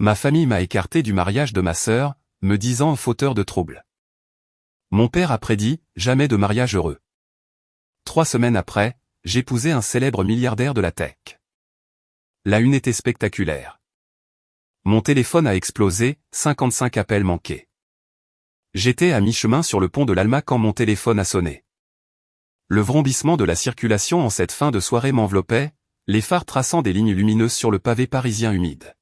Ma famille m'a écarté du mariage de ma sœur, me disant fauteur de troubles. Mon père a prédit, jamais de mariage heureux. 3 semaines après, j'épousais un célèbre milliardaire de la tech. La une était spectaculaire. Mon téléphone a explosé, 55 appels manqués. J'étais à mi-chemin sur le pont de l'Alma quand mon téléphone a sonné. Le vrombissement de la circulation en cette fin de soirée m'enveloppait, les phares traçant des lignes lumineuses sur le pavé parisien humide.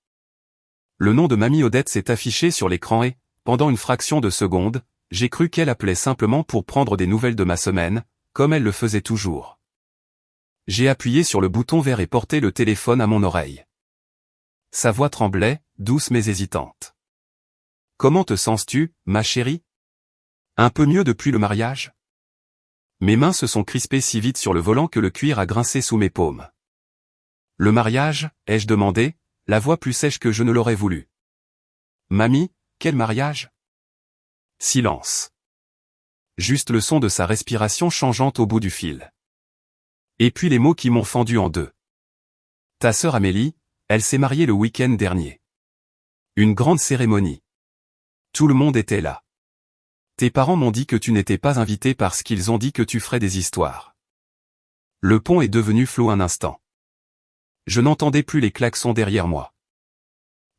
Le nom de Mamie Odette s'est affiché sur l'écran et, pendant une fraction de seconde, j'ai cru qu'elle appelait simplement pour prendre des nouvelles de ma semaine, comme elle le faisait toujours. J'ai appuyé sur le bouton vert et porté le téléphone à mon oreille. Sa voix tremblait, douce mais hésitante. « Comment te sens-tu, ma chérie ? Un peu mieux depuis le mariage ? » Mes mains se sont crispées si vite sur le volant que le cuir a grincé sous mes paumes. « Le mariage ?» ai-je demandé, la voix plus sèche que je ne l'aurais voulu. « Mamie, quel mariage ?» Silence. Juste le son de sa respiration changeante au bout du fil. Et puis les mots qui m'ont fendu en deux. « Ta sœur Amélie, elle s'est mariée le week-end dernier. Une grande cérémonie. Tout le monde était là. Tes parents m'ont dit que tu n'étais pas invité parce qu'ils ont dit que tu ferais des histoires. » Le pont est devenu flou un instant. Je n'entendais plus les klaxons derrière moi.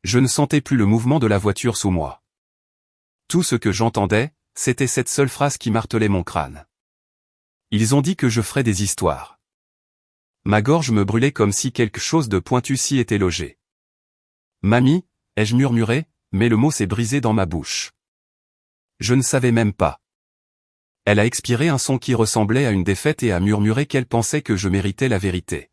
Je ne sentais plus le mouvement de la voiture sous moi. Tout ce que j'entendais, c'était cette seule phrase qui martelait mon crâne. Ils ont dit que je ferais des histoires. Ma gorge me brûlait comme si quelque chose de pointu s'y était logé. « Mamie » ai-je murmuré, mais le mot s'est brisé dans ma bouche. Je ne savais même pas. Elle a expiré un son qui ressemblait à une défaite et a murmuré qu'elle pensait que je méritais la vérité.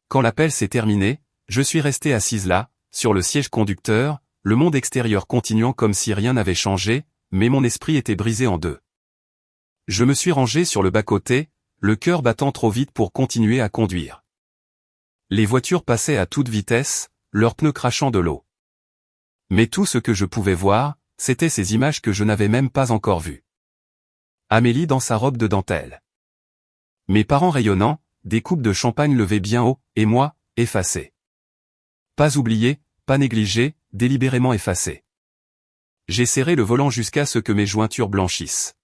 Quand l'appel s'est terminé, je suis resté assise là, sur le siège conducteur, le monde extérieur continuant comme si rien n'avait changé, mais mon esprit était brisé en deux. Je me suis rangé sur le bas-côté, le cœur battant trop vite pour continuer à conduire. Les voitures passaient à toute vitesse, leurs pneus crachant de l'eau. Mais tout ce que je pouvais voir, c'était ces images que je n'avais même pas encore vues. Amélie dans sa robe de dentelle. Mes parents rayonnants, des coupes de champagne levées bien haut, et moi, effacé. Pas oublié, pas négligé, délibérément effacé. J'ai serré le volant jusqu'à ce que mes jointures blanchissent.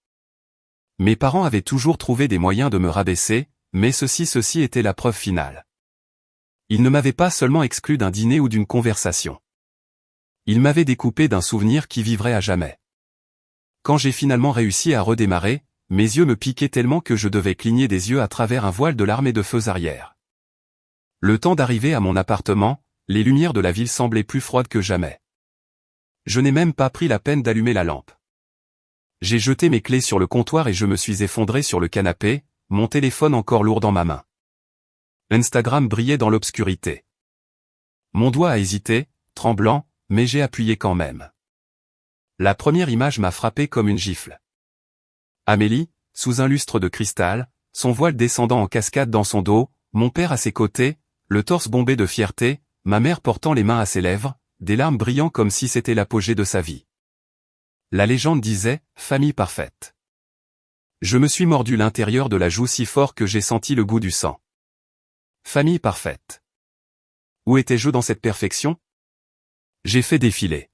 Mes parents avaient toujours trouvé des moyens de me rabaisser, mais ceci était la preuve finale. Ils ne m'avaient pas seulement exclu d'un dîner ou d'une conversation. Ils m'avaient découpé d'un souvenir qui vivrait à jamais. Quand j'ai finalement réussi à redémarrer, mes yeux me piquaient tellement que je devais cligner des yeux à travers un voile de larmes et de feux arrière. Le temps d'arriver à mon appartement, les lumières de la ville semblaient plus froides que jamais. Je n'ai même pas pris la peine d'allumer la lampe. J'ai jeté mes clés sur le comptoir et je me suis effondré sur le canapé, mon téléphone encore lourd dans ma main. Instagram brillait dans l'obscurité. Mon doigt a hésité, tremblant, mais j'ai appuyé quand même. La première image m'a frappé comme une gifle. Amélie, sous un lustre de cristal, son voile descendant en cascade dans son dos, mon père à ses côtés, le torse bombé de fierté, ma mère portant les mains à ses lèvres, des larmes brillant comme si c'était l'apogée de sa vie. La légende disait « famille parfaite ». Je me suis mordu l'intérieur de la joue si fort que j'ai senti le goût du sang. Famille parfaite. Où étais-je dans cette perfection ? J'ai fait défiler.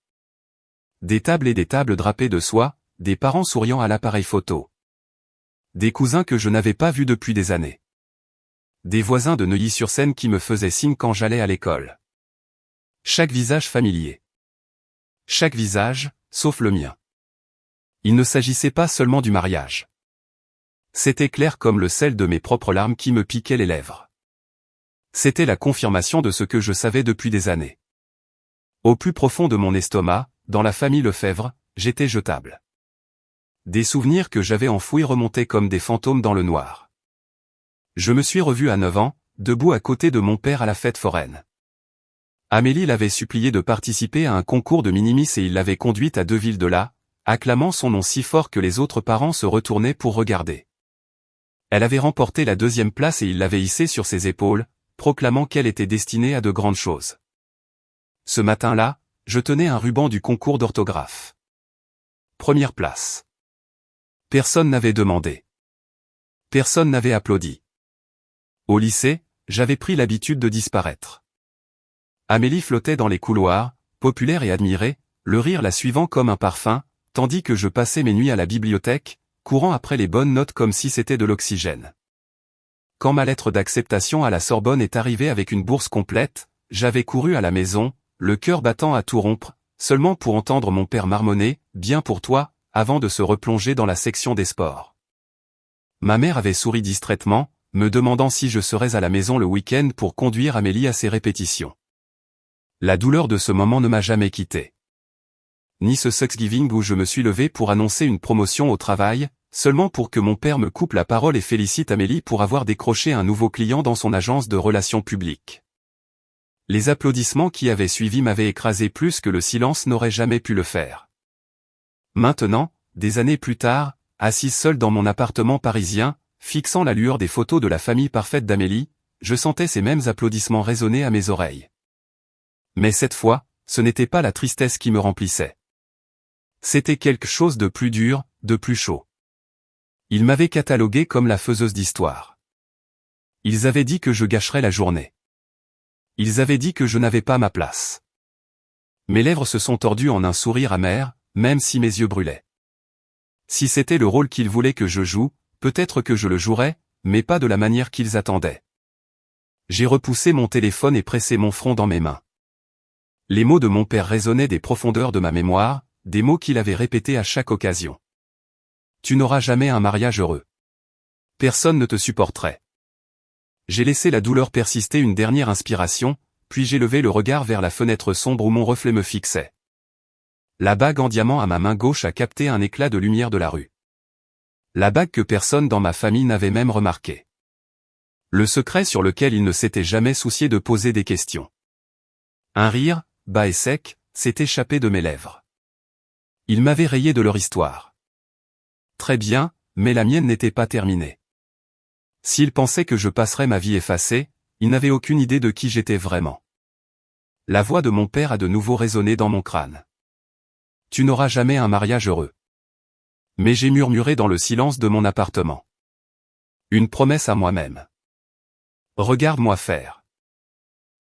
Des tables et des tables drapées de soie, des parents souriant à l'appareil photo. Des cousins que je n'avais pas vus depuis des années. Des voisins de Neuilly-sur-Seine qui me faisaient signe quand j'allais à l'école. Chaque visage familier. Chaque visage, sauf le mien. Il ne s'agissait pas seulement du mariage. C'était clair comme le sel de mes propres larmes qui me piquaient les lèvres. C'était la confirmation de ce que je savais depuis des années. Au plus profond de mon estomac, dans la famille Lefebvre, j'étais jetable. Des souvenirs que j'avais enfouis remontaient comme des fantômes dans le noir. Je me suis revu à 9 ans, debout à côté de mon père à la fête foraine. Amélie l'avait supplié de participer à un concours de minimis et il l'avait conduite à 2 villes de là, acclamant son nom si fort que les autres parents se retournaient pour regarder. Elle avait remporté la 2e place et il l'avait hissée sur ses épaules, proclamant qu'elle était destinée à de grandes choses. Ce matin-là, je tenais un ruban du concours d'orthographe. 1re place. Personne n'avait demandé. Personne n'avait applaudi. Au lycée, j'avais pris l'habitude de disparaître. Amélie flottait dans les couloirs, populaire et admiré, le rire la suivant comme un parfum, tandis que je passais mes nuits à la bibliothèque, courant après les bonnes notes comme si c'était de l'oxygène. Quand ma lettre d'acceptation à la Sorbonne est arrivée avec une bourse complète, j'avais couru à la maison, le cœur battant à tout rompre, seulement pour entendre mon père marmonner « Bien pour toi », avant de se replonger dans la section des sports. Ma mère avait souri distraitement, me demandant si je serais à la maison le week-end pour conduire Amélie à ses répétitions. La douleur de ce moment ne m'a jamais quitté. Ni ce Thanksgiving où je me suis levé pour annoncer une promotion au travail, seulement pour que mon père me coupe la parole et félicite Amélie pour avoir décroché un nouveau client dans son agence de relations publiques. Les applaudissements qui avaient suivi m'avaient écrasé plus que le silence n'aurait jamais pu le faire. Maintenant, des années plus tard, assise seule dans mon appartement parisien, fixant la lueur des photos de la famille parfaite d'Amélie, je sentais ces mêmes applaudissements résonner à mes oreilles. Mais cette fois, ce n'était pas la tristesse qui me remplissait. C'était quelque chose de plus dur, de plus chaud. Ils m'avaient catalogué comme la faiseuse d'histoire. Ils avaient dit que je gâcherais la journée. Ils avaient dit que je n'avais pas ma place. Mes lèvres se sont tordues en un sourire amer, même si mes yeux brûlaient. Si c'était le rôle qu'ils voulaient que je joue, peut-être que je le jouerais, mais pas de la manière qu'ils attendaient. J'ai repoussé mon téléphone et pressé mon front dans mes mains. Les mots de mon père résonnaient des profondeurs de ma mémoire, des mots qu'il avait répétés à chaque occasion. Tu n'auras jamais un mariage heureux. Personne ne te supporterait. J'ai laissé la douleur persister une dernière inspiration, puis j'ai levé le regard vers la fenêtre sombre où mon reflet me fixait. La bague en diamant à ma main gauche a capté un éclat de lumière de la rue. La bague que personne dans ma famille n'avait même remarqué. Le secret sur lequel il ne s'était jamais soucié de poser des questions. Un rire, bas et sec, s'est échappé de mes lèvres. Ils m'avaient rayé de leur histoire. Très bien, mais la mienne n'était pas terminée. S'ils pensaient que je passerais ma vie effacée, ils n'avaient aucune idée de qui j'étais vraiment. La voix de mon père a de nouveau résonné dans mon crâne. Tu n'auras jamais un mariage heureux. Mais j'ai murmuré dans le silence de mon appartement. Une promesse à moi-même. Regarde-moi faire.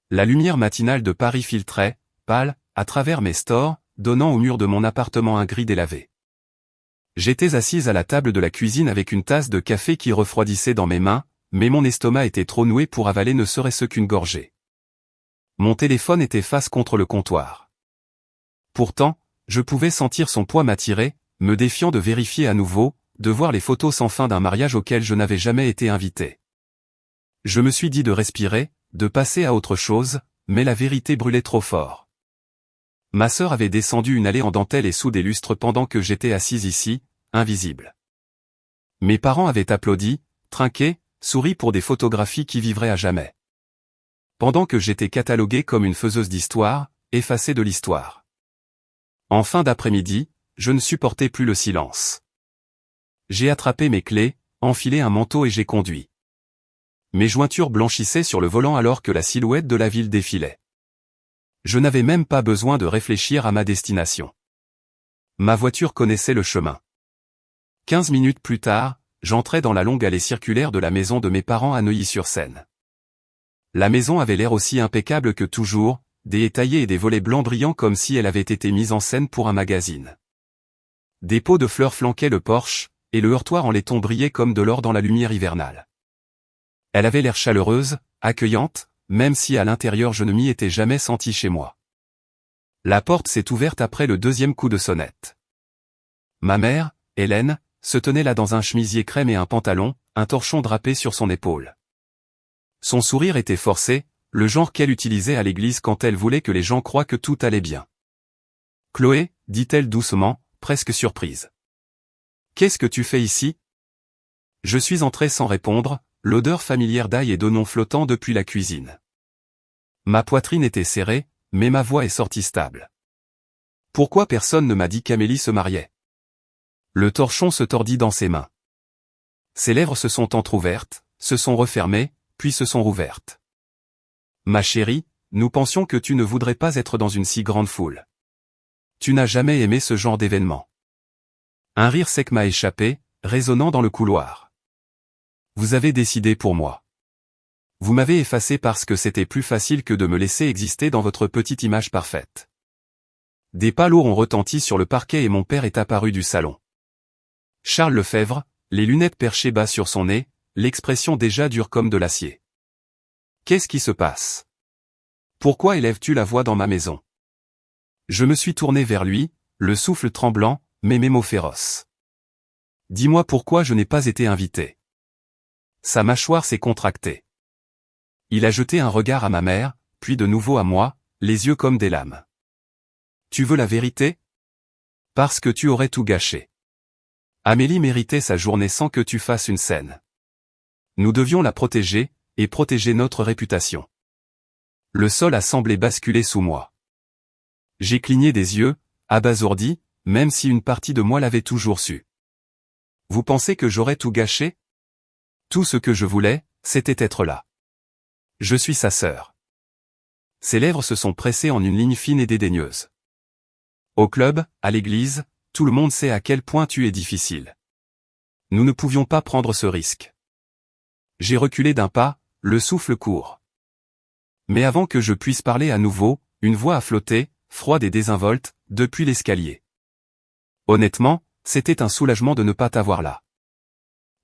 La lumière matinale de Paris filtrait, pâle, à travers mes stores, donnant au mur de mon appartement un gris délavé. J'étais assise à la table de la cuisine avec une tasse de café qui refroidissait dans mes mains, mais mon estomac était trop noué pour avaler ne serait-ce qu'une gorgée. Mon téléphone était face contre le comptoir. Pourtant, je pouvais sentir son poids m'attirer, me défiant de vérifier à nouveau, de voir les photos sans fin d'un mariage auquel je n'avais jamais été invité. Je me suis dit de respirer, de passer à autre chose, mais la vérité brûlait trop fort. Ma sœur avait descendu une allée en dentelle et sous des lustres pendant que j'étais assise ici, invisible. Mes parents avaient applaudi, trinqué, souri pour des photographies qui vivraient à jamais. Pendant que j'étais cataloguée comme une faiseuse d'histoire, effacée de l'histoire. En fin d'après-midi, je ne supportais plus le silence. J'ai attrapé mes clés, enfilé un manteau et j'ai conduit. Mes jointures blanchissaient sur le volant alors que la silhouette de la ville défilait. Je n'avais même pas besoin de réfléchir à ma destination. Ma voiture connaissait le chemin. 15 minutes plus tard, j'entrais dans la longue allée circulaire de la maison de mes parents à Neuilly-sur-Seine. La maison avait l'air aussi impeccable que toujours, des étayers et des volets blancs brillants comme si elle avait été mise en scène pour un magazine. Des pots de fleurs flanquaient le porche, et le heurtoir en laiton brillait comme de l'or dans la lumière hivernale. Elle avait l'air chaleureuse, accueillante, même si à l'intérieur je ne m'y étais jamais senti chez moi. La porte s'est ouverte après le deuxième coup de sonnette. Ma mère, Hélène, se tenait là dans un chemisier crème et un pantalon, un torchon drapé sur son épaule. Son sourire était forcé, le genre qu'elle utilisait à l'église quand elle voulait que les gens croient que tout allait bien. « Chloé » dit-elle doucement, presque surprise. « Qu'est-ce que tu fais ici ?» Je suis entré sans répondre, l'odeur familière d'ail et d'oignon flottant depuis la cuisine. Ma poitrine était serrée, mais ma voix est sortie stable. Pourquoi personne ne m'a dit qu'Amélie se mariait? Le torchon se tordit dans ses mains. Ses lèvres se sont entr'ouvertes, se sont refermées, puis se sont rouvertes. Ma chérie, nous pensions que tu ne voudrais pas être dans une si grande foule. Tu n'as jamais aimé ce genre d'événement. Un rire sec m'a échappé, résonnant dans le couloir. Vous avez décidé pour moi. Vous m'avez effacé parce que c'était plus facile que de me laisser exister dans votre petite image parfaite. Des pas lourds ont retenti sur le parquet et mon père est apparu du salon. Charles Lefebvre, les lunettes perchées bas sur son nez, l'expression déjà dure comme de l'acier. Qu'est-ce qui se passe? Pourquoi élèves-tu la voix dans ma maison? Je me suis tourné vers lui, le souffle tremblant, mais mes mots féroces. Dis-moi pourquoi je n'ai pas été invité. Sa mâchoire s'est contractée. Il a jeté un regard à ma mère, puis de nouveau à moi, les yeux comme des lames. Tu veux la vérité? Parce que tu aurais tout gâché. Amélie méritait sa journée sans que tu fasses une scène. Nous devions la protéger, et protéger notre réputation. Le sol a semblé basculer sous moi. J'ai cligné des yeux, abasourdi, même si une partie de moi l'avait toujours su. Vous pensez que j'aurais tout gâché? Tout ce que je voulais, c'était être là. Je suis sa sœur. Ses lèvres se sont pressées en une ligne fine et dédaigneuse. Au club, à l'église, tout le monde sait à quel point tu es difficile. Nous ne pouvions pas prendre ce risque. J'ai reculé d'un pas, le souffle court. Mais avant que je puisse parler à nouveau, une voix a flotté, froide et désinvolte, depuis l'escalier. Honnêtement, c'était un soulagement de ne pas t'avoir là.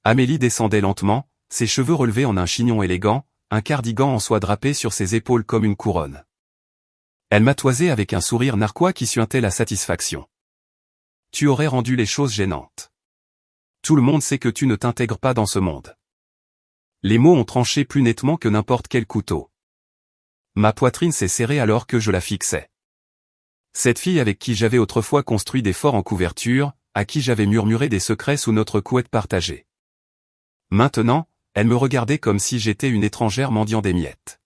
Amélie descendait lentement, ses cheveux relevés en un chignon élégant, un cardigan en soie drapé sur ses épaules comme une couronne. Elle m'a toisé avec un sourire narquois qui suintait la satisfaction. Tu aurais rendu les choses gênantes. Tout le monde sait que tu ne t'intègres pas dans ce monde. Les mots ont tranché plus nettement que n'importe quel couteau. Ma poitrine s'est serrée alors que je la fixais. Cette fille avec qui j'avais autrefois construit des forts en couverture, à qui j'avais murmuré des secrets sous notre couette partagée. Maintenant, elle me regardait comme si j'étais une étrangère mendiant des miettes.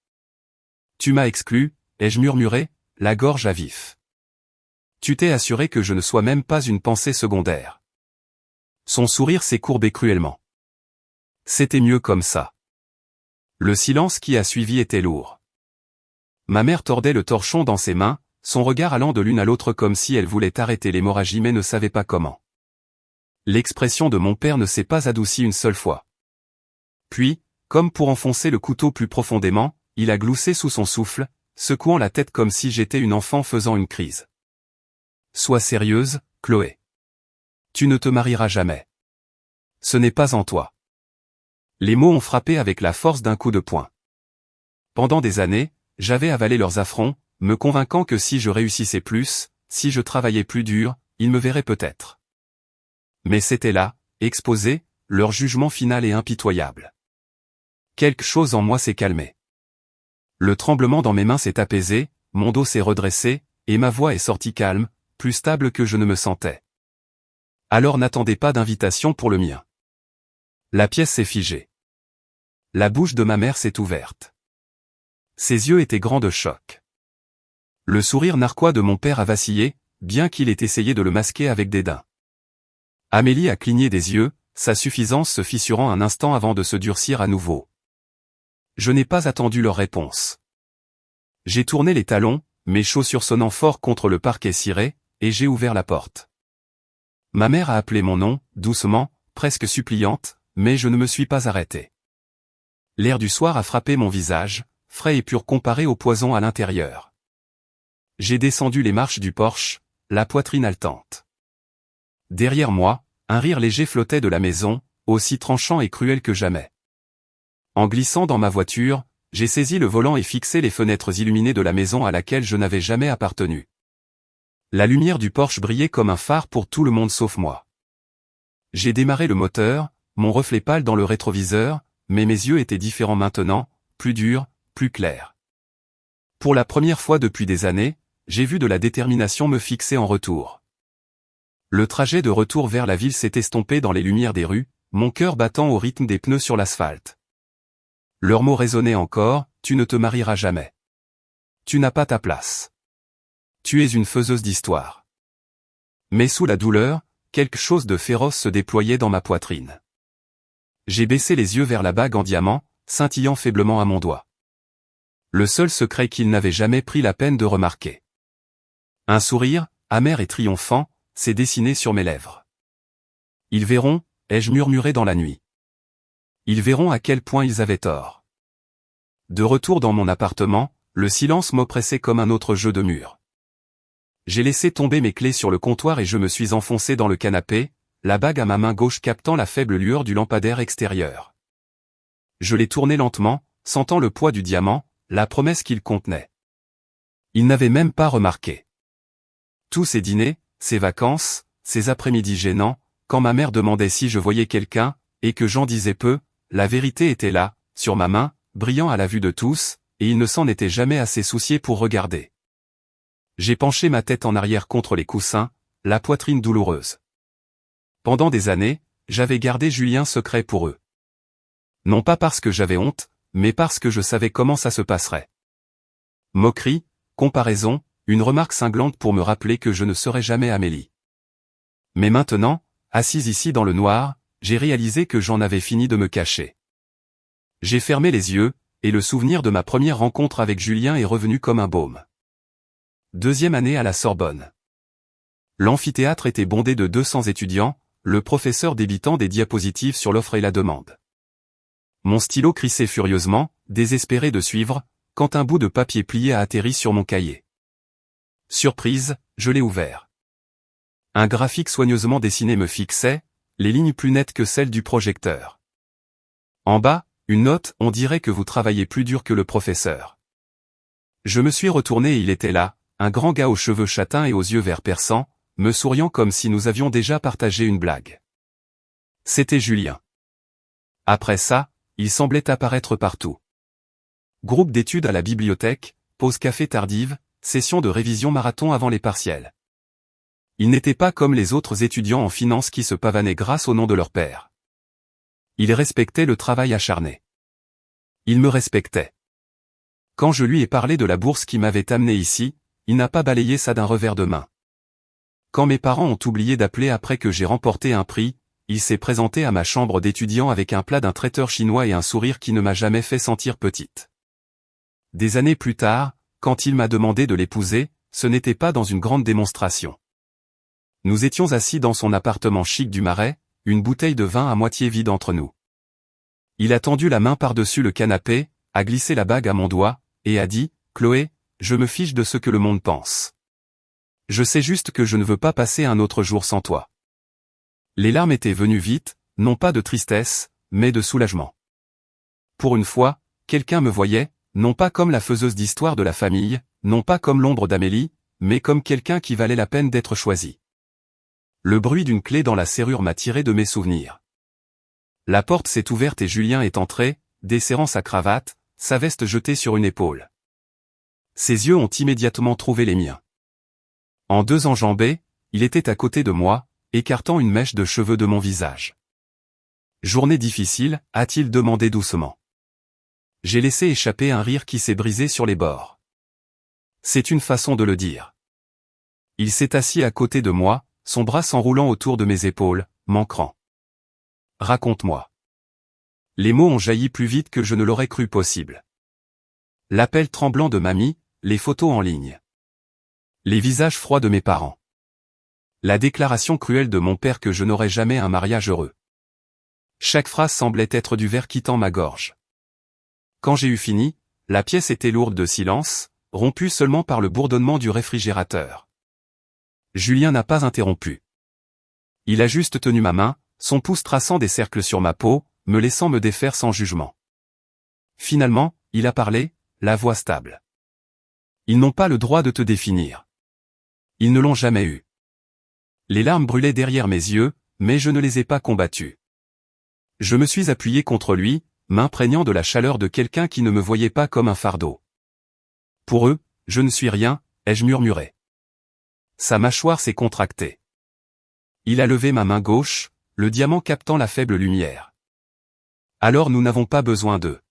Tu m'as exclu, ai-je murmuré, la gorge à vif. Tu t'es assuré que je ne sois même pas une pensée secondaire. Son sourire s'est courbé cruellement. C'était mieux comme ça. Le silence qui a suivi était lourd. Ma mère tordait le torchon dans ses mains, son regard allant de l'une à l'autre comme si elle voulait arrêter l'hémorragie mais ne savait pas comment. L'expression de mon père ne s'est pas adoucie une seule fois. Puis, comme pour enfoncer le couteau plus profondément, il a gloussé sous son souffle, secouant la tête comme si j'étais une enfant faisant une crise. Sois sérieuse, Chloé. Tu ne te marieras jamais. Ce n'est pas en toi. Les mots ont frappé avec la force d'un coup de poing. Pendant des années, j'avais avalé leurs affronts, me convainquant que si je réussissais plus, si je travaillais plus dur, ils me verraient peut-être. Mais c'était là, exposé, leur jugement final et impitoyable. Quelque chose en moi s'est calmé. Le tremblement dans mes mains s'est apaisé, mon dos s'est redressé, et ma voix est sortie calme, plus stable que je ne me sentais. Alors n'attendez pas d'invitation pour le mien. La pièce s'est figée. La bouche de ma mère s'est ouverte. Ses yeux étaient grands de choc. Le sourire narquois de mon père a vacillé, bien qu'il ait essayé de le masquer avec dédain. Amélie a cligné des yeux, sa suffisance se fissurant un instant avant de se durcir à nouveau. Je n'ai pas attendu leur réponse. J'ai tourné les talons, mes chaussures sonnant fort contre le parquet ciré, et j'ai ouvert la porte. Ma mère a appelé mon nom, doucement, presque suppliante, mais je ne me suis pas arrêté. L'air du soir a frappé mon visage, frais et pur comparé au poison à l'intérieur. J'ai descendu les marches du porche, la poitrine haletante. Derrière moi, un rire léger flottait de la maison, aussi tranchant et cruel que jamais. En glissant dans ma voiture, j'ai saisi le volant et fixé les fenêtres illuminées de la maison à laquelle je n'avais jamais appartenu. La lumière du Porsche brillait comme un phare pour tout le monde sauf moi. J'ai démarré le moteur, mon reflet pâle dans le rétroviseur, mais mes yeux étaient différents maintenant, plus durs, plus clairs. Pour la première fois depuis des années, j'ai vu de la détermination me fixer en retour. Le trajet de retour vers la ville s'est estompé dans les lumières des rues, mon cœur battant au rythme des pneus sur l'asphalte. Leurs mots résonnaient encore, tu ne te marieras jamais. Tu n'as pas ta place. Tu es une faiseuse d'histoire. Mais sous la douleur, quelque chose de féroce se déployait dans ma poitrine. J'ai baissé les yeux vers la bague en diamant, scintillant faiblement à mon doigt. Le seul secret qu'il n'avait jamais pris la peine de remarquer. Un sourire, amer et triomphant, s'est dessiné sur mes lèvres. Ils verront, ai-je murmuré dans la nuit. Ils verront à quel point ils avaient tort. De retour dans mon appartement, le silence m'oppressait comme un autre jeu de murs. J'ai laissé tomber mes clés sur le comptoir et je me suis enfoncé dans le canapé, la bague à ma main gauche captant la faible lueur du lampadaire extérieur. Je l'ai tourné lentement, sentant le poids du diamant, la promesse qu'il contenait. Il n'avait même pas remarqué. Tous ces dîners, ces vacances, ces après-midi gênants, quand ma mère demandait si je voyais quelqu'un, et que j'en disais peu, la vérité était là, sur ma main, brillant à la vue de tous, et il ne s'en était jamais assez soucié pour regarder. J'ai penché ma tête en arrière contre les coussins, la poitrine douloureuse. Pendant des années, j'avais gardé Julien secret pour eux. Non pas parce que j'avais honte, mais parce que je savais comment ça se passerait. Moquerie, comparaison, une remarque cinglante pour me rappeler que je ne serais jamais Amélie. Mais maintenant, assise ici dans le noir, j'ai réalisé que j'en avais fini de me cacher. J'ai fermé les yeux, et le souvenir de ma première rencontre avec Julien est revenu comme un baume. 2e année à la Sorbonne. L'amphithéâtre était bondé de 200 étudiants, le professeur débitant des diapositives sur l'offre et la demande. Mon stylo crissait furieusement, désespéré de suivre, quand un bout de papier plié a atterri sur mon cahier. Surprise, je l'ai ouvert. Un graphique soigneusement dessiné me fixait, les lignes plus nettes que celles du projecteur. En bas, une note, on dirait que vous travaillez plus dur que le professeur. Je me suis retourné et il était là, un grand gars aux cheveux châtains et aux yeux verts perçants, me souriant comme si nous avions déjà partagé une blague. C'était Julien. Après ça, il semblait apparaître partout. Groupe d'études à la bibliothèque, pause café tardive, session de révision marathon avant les partiels. Il n'était pas comme les autres étudiants en finance qui se pavanaient grâce au nom de leur père. Il respectait le travail acharné. Il me respectait. Quand je lui ai parlé de la bourse qui m'avait amené ici, il n'a pas balayé ça d'un revers de main. Quand mes parents ont oublié d'appeler après que j'ai remporté un prix, il s'est présenté à ma chambre d'étudiant avec un plat d'un traiteur chinois et un sourire qui ne m'a jamais fait sentir petite. Des années plus tard, quand il m'a demandé de l'épouser, ce n'était pas dans une grande démonstration. Nous étions assis dans son appartement chic du Marais, une bouteille de vin à moitié vide entre nous. Il a tendu la main par-dessus le canapé, a glissé la bague à mon doigt, et a dit, « Chloé, je me fiche de ce que le monde pense. Je sais juste que je ne veux pas passer un autre jour sans toi. » Les larmes étaient venues vite, non pas de tristesse, mais de soulagement. Pour une fois, quelqu'un me voyait, non pas comme la faiseuse d'histoire de la famille, non pas comme l'ombre d'Amélie, mais comme quelqu'un qui valait la peine d'être choisi. Le bruit d'une clé dans la serrure m'a tiré de mes souvenirs. La porte s'est ouverte et Julien est entré, desserrant sa cravate, sa veste jetée sur une épaule. Ses yeux ont immédiatement trouvé les miens. En 2 enjambées, il était à côté de moi, écartant une mèche de cheveux de mon visage. « Journée difficile » a-t-il demandé doucement. J'ai laissé échapper un rire qui s'est brisé sur les bords. C'est une façon de le dire. Il s'est assis à côté de moi, son bras s'enroulant autour de mes épaules, m'ancrant. « Raconte-moi. » Les mots ont jailli plus vite que je ne l'aurais cru possible. L'appel tremblant de mamie, les photos en ligne. Les visages froids de mes parents. La déclaration cruelle de mon père que je n'aurais jamais un mariage heureux. Chaque phrase semblait être du verre quittant ma gorge. Quand j'ai eu fini, la pièce était lourde de silence, rompue seulement par le bourdonnement du réfrigérateur. Julien n'a pas interrompu. Il a juste tenu ma main, son pouce traçant des cercles sur ma peau, me laissant me défaire sans jugement. Finalement, il a parlé, la voix stable. Ils n'ont pas le droit de te définir. Ils ne l'ont jamais eu. Les larmes brûlaient derrière mes yeux, mais je ne les ai pas combattues. Je me suis appuyé contre lui, m'imprégnant de la chaleur de quelqu'un qui ne me voyait pas comme un fardeau. Pour eux, je ne suis rien, ai-je murmuré. Sa mâchoire s'est contractée. Il a levé ma main gauche, le diamant captant la faible lumière. Alors nous n'avons pas besoin d'eux.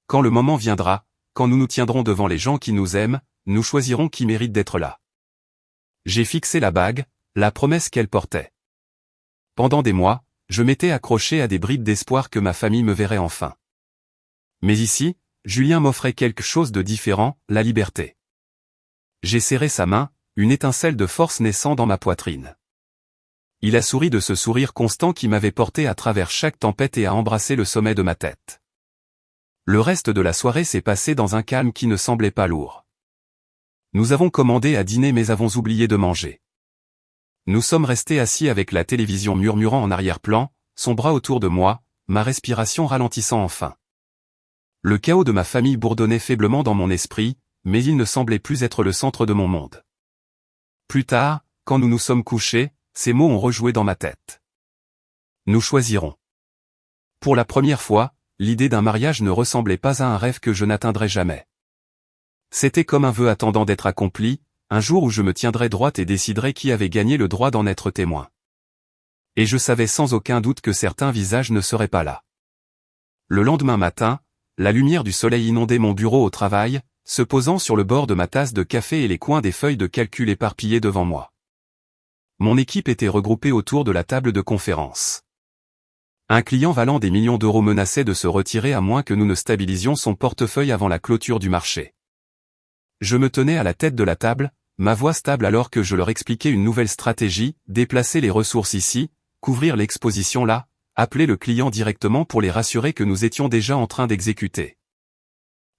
Quand le moment viendra, quand nous nous tiendrons devant les gens qui nous aiment, nous choisirons qui mérite d'être là. J'ai fixé la bague, la promesse qu'elle portait. Pendant des mois, je m'étais accroché à des bribes d'espoir que ma famille me verrait enfin. Mais ici, Julien m'offrait quelque chose de différent, la liberté. J'ai serré sa main, une étincelle de force naissant dans ma poitrine. Il a souri de ce sourire constant qui m'avait porté à travers chaque tempête et a embrassé le sommet de ma tête. Le reste de la soirée s'est passé dans un calme qui ne semblait pas lourd. Nous avons commandé à dîner mais avons oublié de manger. Nous sommes restés assis avec la télévision murmurant en arrière-plan, son bras autour de moi, ma respiration ralentissant enfin. Le chaos de ma famille bourdonnait faiblement dans mon esprit, mais il ne semblait plus être le centre de mon monde. Plus tard, quand nous nous sommes couchés, ces mots ont rejoué dans ma tête. Nous choisirons. Pour la première fois, l'idée d'un mariage ne ressemblait pas à un rêve que je n'atteindrais jamais. C'était comme un vœu attendant d'être accompli, un jour où je me tiendrais droite et déciderais qui avait gagné le droit d'en être témoin. Et je savais sans aucun doute que certains visages ne seraient pas là. Le lendemain matin, la lumière du soleil inondait mon bureau au travail, se posant sur le bord de ma tasse de café et les coins des feuilles de calcul éparpillées devant moi. Mon équipe était regroupée autour de la table de conférence. Un client valant des millions d'euros menaçait de se retirer à moins que nous ne stabilisions son portefeuille avant la clôture du marché. Je me tenais à la tête de la table, ma voix stable alors que je leur expliquais une nouvelle stratégie, déplacer les ressources ici, couvrir l'exposition là, appeler le client directement pour les rassurer que nous étions déjà en train d'exécuter.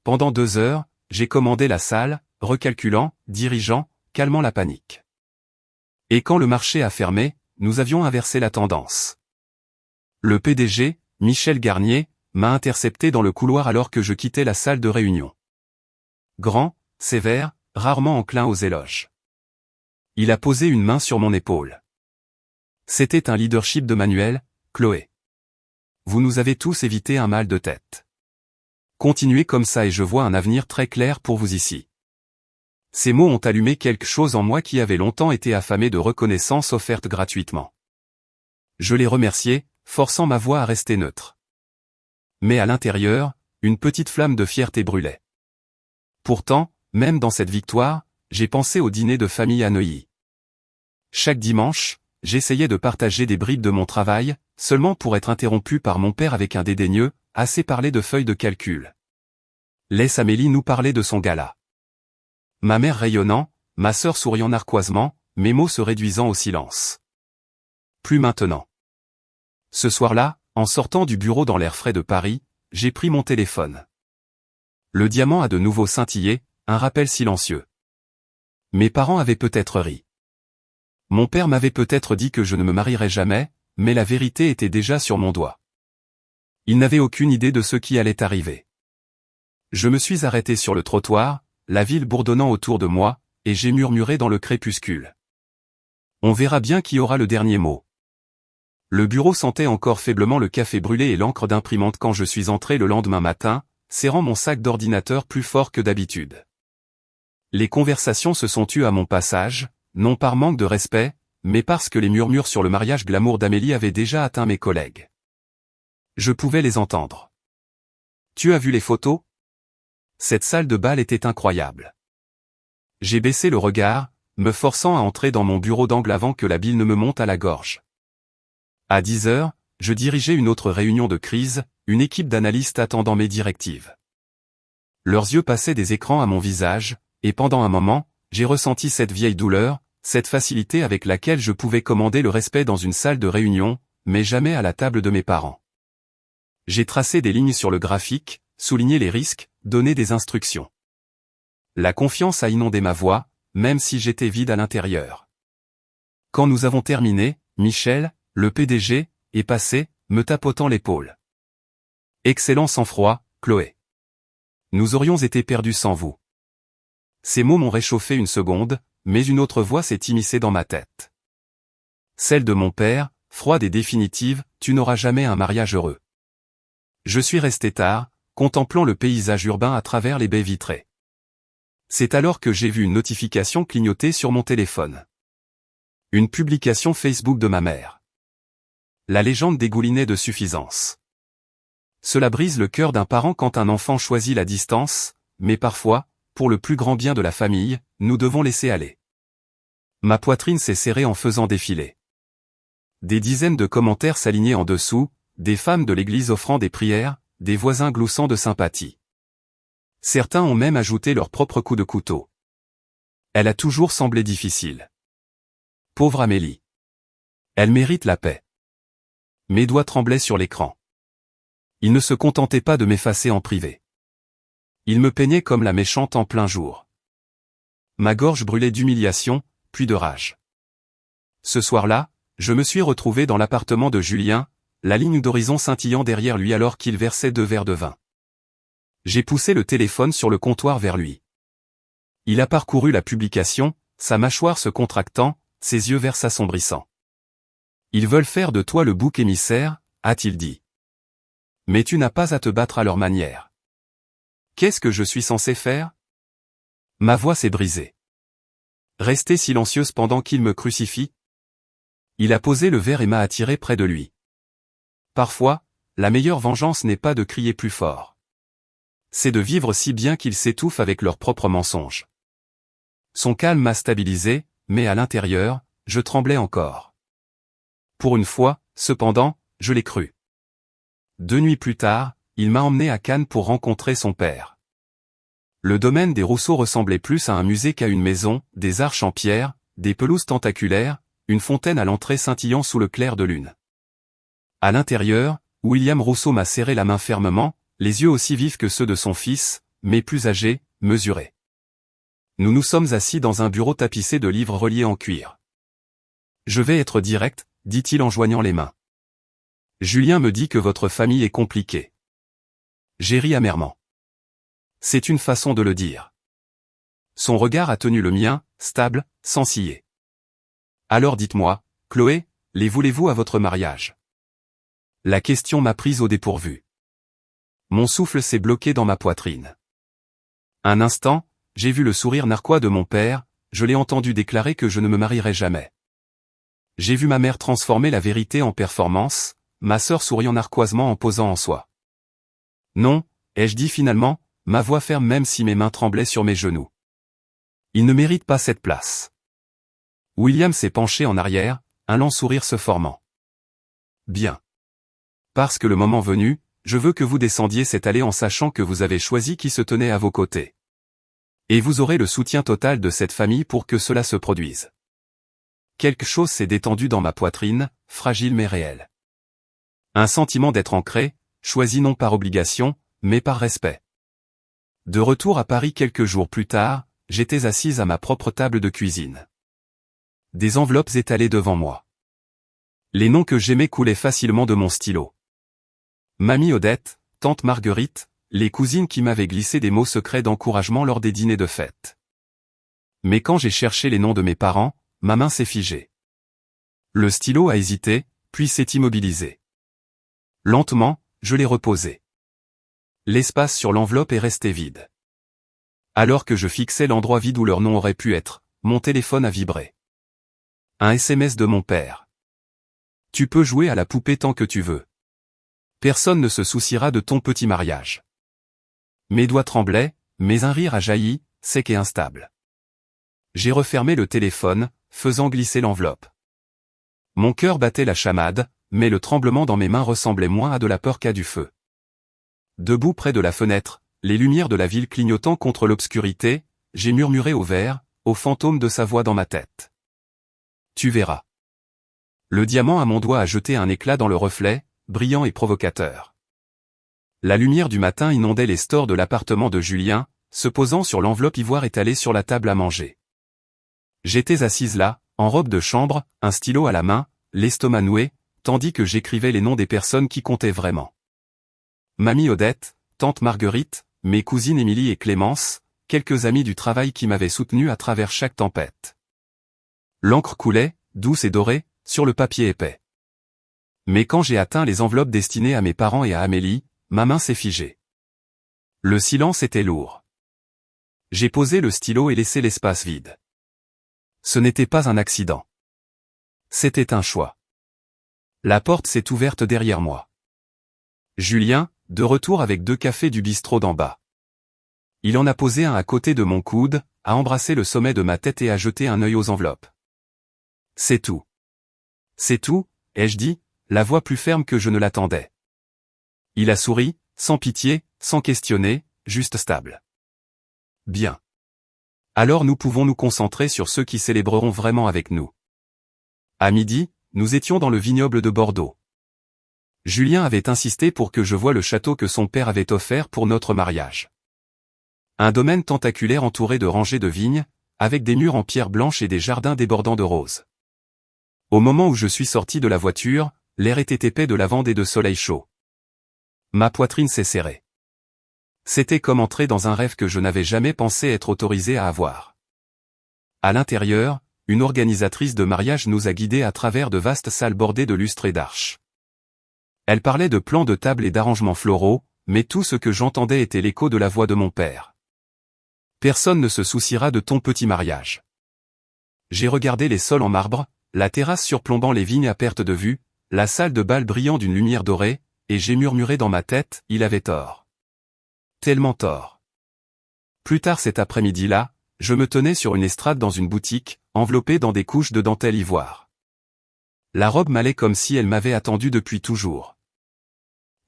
Pendant 2 heures, j'ai commandé la salle, recalculant, dirigeant, calmant la panique. Et quand le marché a fermé, nous avions inversé la tendance. Le PDG, Michel Garnier, m'a intercepté dans le couloir alors que je quittais la salle de réunion. Grand, sévère, rarement enclin aux éloges. Il a posé une main sur mon épaule. C'était un leadership de manuel, Chloé. Vous nous avez tous évité un mal de tête. Continuez comme ça et je vois un avenir très clair pour vous ici. Ces mots ont allumé quelque chose en moi qui avait longtemps été affamé de reconnaissance offerte gratuitement. Je l'ai remercié, forçant ma voix à rester neutre. Mais à l'intérieur, une petite flamme de fierté brûlait. Pourtant, même dans cette victoire, j'ai pensé au dîner de famille à Neuilly. Chaque dimanche, j'essayais de partager des bribes de mon travail, seulement pour être interrompu par mon père avec un dédaigneux, assez parlé de feuilles de calcul. Laisse Amélie nous parler de son gala. Ma mère rayonnant, ma sœur souriant narquoisement, mes mots se réduisant au silence. Plus maintenant. Ce soir-là, en sortant du bureau dans l'air frais de Paris, j'ai pris mon téléphone. Le diamant a de nouveau scintillé, un rappel silencieux. Mes parents avaient peut-être ri. Mon père m'avait peut-être dit que je ne me marierais jamais, mais la vérité était déjà sur mon doigt. Il n'avait aucune idée de ce qui allait arriver. Je me suis arrêté sur le trottoir, la ville bourdonnant autour de moi, et j'ai murmuré dans le crépuscule. On verra bien qui aura le dernier mot. Le bureau sentait encore faiblement le café brûlé et l'encre d'imprimante quand je suis entré le lendemain matin, serrant mon sac d'ordinateur plus fort que d'habitude. Les conversations se sont tues à mon passage, non par manque de respect, mais parce que les murmures sur le mariage glamour d'Amélie avaient déjà atteint mes collègues. Je pouvais les entendre. Tu as vu les photos? Cette salle de bal était incroyable. J'ai baissé le regard, me forçant à entrer dans mon bureau d'angle avant que la bile ne me monte à la gorge. À 10 heures, je dirigeais une autre réunion de crise, une équipe d'analystes attendant mes directives. Leurs yeux passaient des écrans à mon visage, et pendant un moment, j'ai ressenti cette vieille douleur, cette facilité avec laquelle je pouvais commander le respect dans une salle de réunion, mais jamais à la table de mes parents. J'ai tracé des lignes sur le graphique, souligné les risques, donné des instructions. La confiance a inondé ma voix, même si j'étais vide à l'intérieur. Quand nous avons terminé, Michel, le PDG, est passé, me tapotant l'épaule. Excellent sang-froid, Chloé. Nous aurions été perdus sans vous. Ces mots m'ont réchauffé une seconde, mais une autre voix s'est immiscée dans ma tête. Celle de mon père, froide et définitive, tu n'auras jamais un mariage heureux. Je suis resté tard, contemplant le paysage urbain à travers les baies vitrées. C'est alors que j'ai vu une notification clignoter sur mon téléphone. Une publication Facebook de ma mère. La légende dégoulinait de suffisance. Cela brise le cœur d'un parent quand un enfant choisit la distance, mais parfois, pour le plus grand bien de la famille, nous devons laisser aller. Ma poitrine s'est serrée en faisant défiler. Des dizaines de commentaires s'alignaient en dessous, des femmes de l'église offrant des prières, des voisins gloussant de sympathie. Certains ont même ajouté leur propre coup de couteau. Elle a toujours semblé difficile. Pauvre Amélie. Elle mérite la paix. Mes doigts tremblaient sur l'écran. Il ne se contentait pas de m'effacer en privé. Il me peignait comme la méchante en plein jour. Ma gorge brûlait d'humiliation, puis de rage. Ce soir-là, je me suis retrouvé dans l'appartement de Julien, la ligne d'horizon scintillant derrière lui alors qu'il versait 2 verres de vin. J'ai poussé le téléphone sur le comptoir vers lui. Il a parcouru la publication, sa mâchoire se contractant, ses yeux verts s'assombrissant. « Ils veulent faire de toi le bouc émissaire », a-t-il dit. « Mais tu n'as pas à te battre à leur manière. » Qu'est-ce que je suis censé faire? Ma voix s'est brisée. Rester silencieuse pendant qu'il me crucifie? Il a posé le verre et m'a attiré près de lui. Parfois, la meilleure vengeance n'est pas de crier plus fort. C'est de vivre si bien qu'ils s'étouffent avec leurs propres mensonges. Son calme m'a stabilisé, mais à l'intérieur, je tremblais encore. Pour une fois, cependant, je l'ai cru. 2 nuits plus tard, il m'a emmené à Cannes pour rencontrer son père. Le domaine des Rousseau ressemblait plus à un musée qu'à une maison, des arches en pierre, des pelouses tentaculaires, une fontaine à l'entrée scintillant sous le clair de lune. À l'intérieur, William Rousseau m'a serré la main fermement, les yeux aussi vifs que ceux de son fils, mais plus âgé, mesuré. Nous nous sommes assis dans un bureau tapissé de livres reliés en cuir. « Je vais être direct », dit-il en joignant les mains. « Julien me dit que votre famille est compliquée. » J'ai ri amèrement. C'est une façon de le dire. Son regard a tenu le mien, stable, sans ciller. Alors dites-moi, Chloé, les voulez-vous à votre mariage? La question m'a prise au dépourvu. Mon souffle s'est bloqué dans ma poitrine. Un instant, j'ai vu le sourire narquois de mon père, je l'ai entendu déclarer que je ne me marierai jamais. J'ai vu ma mère transformer la vérité en performance, ma sœur souriant narquoisement en posant en soi. Non, ai-je dit finalement, ma voix ferme même si mes mains tremblaient sur mes genoux. Il ne mérite pas cette place. William s'est penché en arrière, un lent sourire se formant. Bien. Parce que le moment venu, je veux que vous descendiez cette allée en sachant que vous avez choisi qui se tenait à vos côtés. Et vous aurez le soutien total de cette famille pour que cela se produise. Quelque chose s'est détendu dans ma poitrine, fragile mais réel. Un sentiment d'être ancré, choisi non par obligation, mais par respect. De retour à Paris quelques jours plus tard, j'étais assise à ma propre table de cuisine. Des enveloppes étalées devant moi. Les noms que j'aimais coulaient facilement de mon stylo. Mamie Odette, tante Marguerite, les cousines qui m'avaient glissé des mots secrets d'encouragement lors des dîners de fête. Mais quand j'ai cherché les noms de mes parents, ma main s'est figée. Le stylo a hésité, puis s'est immobilisé. Lentement, je l'ai reposé. L'espace sur l'enveloppe est resté vide. Alors que je fixais l'endroit vide où leur nom aurait pu être, mon téléphone a vibré. Un SMS de mon père. Tu peux jouer à la poupée tant que tu veux. Personne ne se souciera de ton petit mariage. Mes doigts tremblaient, mais un rire a jailli, sec et instable. J'ai refermé le téléphone, faisant glisser l'enveloppe. Mon cœur battait la chamade, mais le tremblement dans mes mains ressemblait moins à de la peur qu'à du feu. Debout près de la fenêtre, les lumières de la ville clignotant contre l'obscurité, j'ai murmuré au verre, au fantôme de sa voix dans ma tête. Tu verras. Le diamant à mon doigt a jeté un éclat dans le reflet, brillant et provocateur. La lumière du matin inondait les stores de l'appartement de Julien, se posant sur l'enveloppe ivoire étalée sur la table à manger. J'étais assise là, en robe de chambre, un stylo à la main, l'estomac noué, tandis que j'écrivais les noms des personnes qui comptaient vraiment. Mamie Odette, tante Marguerite, mes cousines Émilie et Clémence, quelques amis du travail qui m'avaient soutenu à travers chaque tempête. L'encre coulait, douce et dorée, sur le papier épais. Mais quand j'ai atteint les enveloppes destinées à mes parents et à Amélie, ma main s'est figée. Le silence était lourd. J'ai posé le stylo et laissé l'espace vide. Ce n'était pas un accident. C'était un choix. La porte s'est ouverte derrière moi. Julien, de retour avec 2 cafés du bistrot d'en bas. Il en a posé un à côté de mon coude, a embrassé le sommet de ma tête et a jeté un œil aux enveloppes. C'est tout. C'est tout, ai-je dit, la voix plus ferme que je ne l'attendais. Il a souri, sans pitié, sans questionner, juste stable. Bien. Alors nous pouvons nous concentrer sur ceux qui célébreront vraiment avec nous. À midi, nous étions dans le vignoble de Bordeaux. Julien avait insisté pour que je voie le château que son père avait offert pour notre mariage. Un domaine tentaculaire entouré de rangées de vignes, avec des murs en pierre blanche et des jardins débordant de roses. Au moment où je suis sorti de la voiture, l'air était épais de lavande et de soleil chaud. Ma poitrine s'est serrée. C'était comme entrer dans un rêve que je n'avais jamais pensé être autorisé à avoir. À l'intérieur, une organisatrice de mariage nous a guidés à travers de vastes salles bordées de lustres et d'arches. Elle parlait de plans de table et d'arrangements floraux, mais tout ce que j'entendais était l'écho de la voix de mon père. Personne ne se souciera de ton petit mariage. J'ai regardé les sols en marbre, la terrasse surplombant les vignes à perte de vue, la salle de bal brillant d'une lumière dorée, et j'ai murmuré dans ma tête, il avait tort. Tellement tort. Plus tard cet après-midi-là, je me tenais sur une estrade dans une boutique, enveloppée dans des couches de dentelle ivoire. La robe m'allait comme si elle m'avait attendu depuis toujours.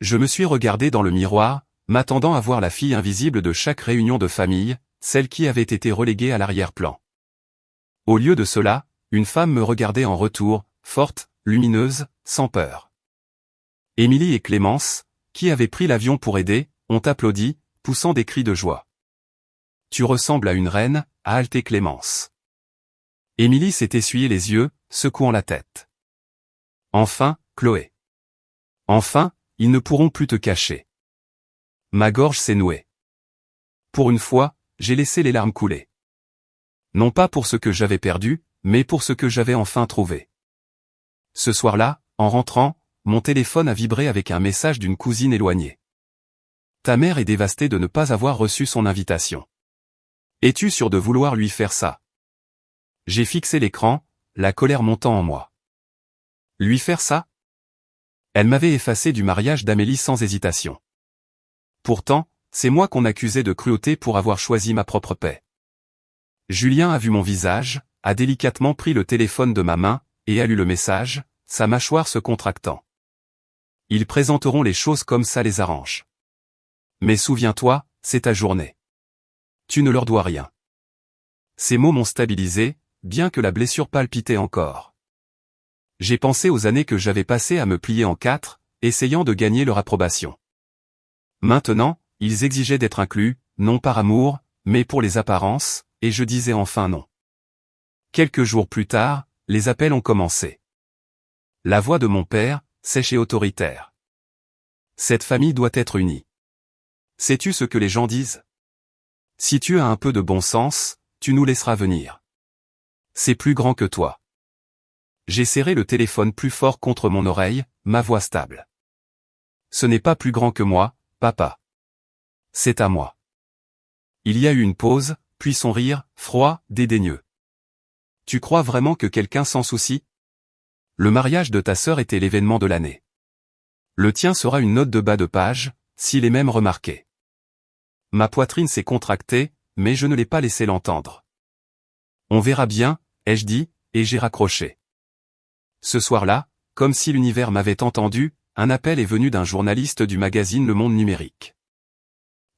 Je me suis regardé dans le miroir, m'attendant à voir la fille invisible de chaque réunion de famille, celle qui avait été reléguée à l'arrière-plan. Au lieu de cela, une femme me regardait en retour, forte, lumineuse, sans peur. Émilie et Clémence, qui avaient pris l'avion pour aider, ont applaudi, poussant des cris de joie. Tu ressembles à une reine, a haleté Clémence. Émilie s'est essuyé les yeux, secouant la tête. Enfin, Chloé. Enfin, ils ne pourront plus te cacher. Ma gorge s'est nouée. Pour une fois, j'ai laissé les larmes couler. Non pas pour ce que j'avais perdu, mais pour ce que j'avais enfin trouvé. Ce soir-là, en rentrant, mon téléphone a vibré avec un message d'une cousine éloignée. Ta mère est dévastée de ne pas avoir reçu son invitation. Es-tu sûr de vouloir lui faire ça? J'ai fixé l'écran, la colère montant en moi. Lui faire ça? Elle m'avait effacé du mariage d'Amélie sans hésitation. Pourtant, c'est moi qu'on accusait de cruauté pour avoir choisi ma propre paix. Julien a vu mon visage, a délicatement pris le téléphone de ma main, et a lu le message, sa mâchoire se contractant. Ils présenteront les choses comme ça les arrange. Mais souviens-toi, c'est ta journée. Tu ne leur dois rien. Ces mots m'ont stabilisé, bien que la blessure palpitait encore. J'ai pensé aux années que j'avais passées à me plier en quatre, essayant de gagner leur approbation. Maintenant, ils exigeaient d'être inclus, non par amour, mais pour les apparences, et je disais enfin non. Quelques jours plus tard, les appels ont commencé. La voix de mon père, sèche et autoritaire. Cette famille doit être unie. Sais-tu ce que les gens disent? Si tu as un peu de bon sens, tu nous laisseras venir. C'est plus grand que toi. J'ai serré le téléphone plus fort contre mon oreille, ma voix stable. Ce n'est pas plus grand que moi, papa. C'est à moi. Il y a eu une pause, puis son rire, froid, dédaigneux. Tu crois vraiment que quelqu'un s'en soucie? Le mariage de ta sœur était l'événement de l'année. Le tien sera une note de bas de page, s'il est même remarqué. Ma poitrine s'est contractée, mais je ne l'ai pas laissé l'entendre. On verra bien, ai-je dit, et j'ai raccroché. Ce soir-là, comme si l'univers m'avait entendu, un appel est venu d'un journaliste du magazine Le Monde Numérique.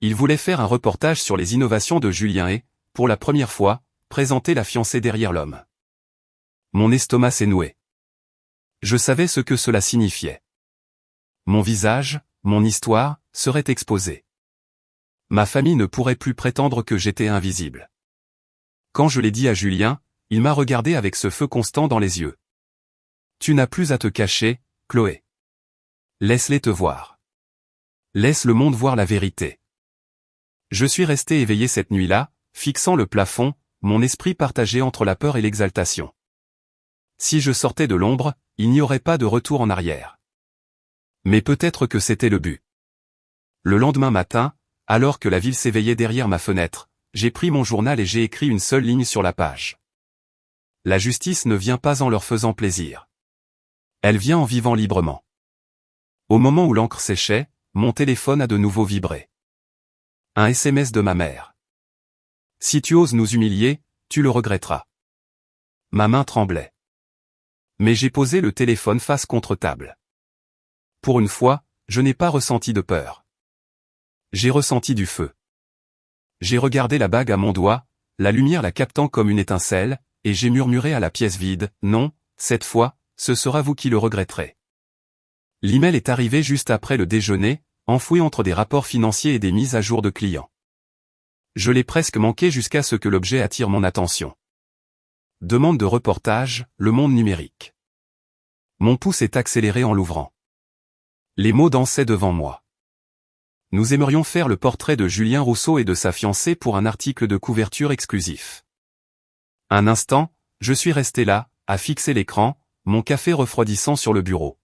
Il voulait faire un reportage sur les innovations de Julien et, pour la première fois, présenter la fiancée derrière l'homme. Mon estomac s'est noué. Je savais ce que cela signifiait. Mon visage, mon histoire, seraient exposés. Ma famille ne pourrait plus prétendre que j'étais invisible. Quand je l'ai dit à Julien, il m'a regardé avec ce feu constant dans les yeux. Tu n'as plus à te cacher, Chloé. Laisse-les te voir. Laisse le monde voir la vérité. Je suis resté éveillé cette nuit-là, fixant le plafond, mon esprit partagé entre la peur et l'exaltation. Si je sortais de l'ombre, il n'y aurait pas de retour en arrière. Mais peut-être que c'était le but. Le lendemain matin, alors que la ville s'éveillait derrière ma fenêtre, j'ai pris mon journal et j'ai écrit une seule ligne sur la page. La justice ne vient pas en leur faisant plaisir. Elle vient en vivant librement. Au moment où l'encre séchait, mon téléphone a de nouveau vibré. Un SMS de ma mère. Si tu oses nous humilier, tu le regretteras. Ma main tremblait. Mais j'ai posé le téléphone face contre table. Pour une fois, je n'ai pas ressenti de peur. J'ai ressenti du feu. J'ai regardé la bague à mon doigt, la lumière la captant comme une étincelle, et j'ai murmuré à la pièce vide, non, cette fois, ce sera vous qui le regretterez. L'email est arrivé juste après le déjeuner, enfoui entre des rapports financiers et des mises à jour de clients. Je l'ai presque manqué jusqu'à ce que l'objet attire mon attention. Demande de reportage, Le Monde numérique. Mon pouce est accéléré en l'ouvrant. Les mots dansaient devant moi. Nous aimerions faire le portrait de Julien Rousseau et de sa fiancée pour un article de couverture exclusif. Un instant, je suis resté là, à fixer l'écran, mon café refroidissant sur le bureau.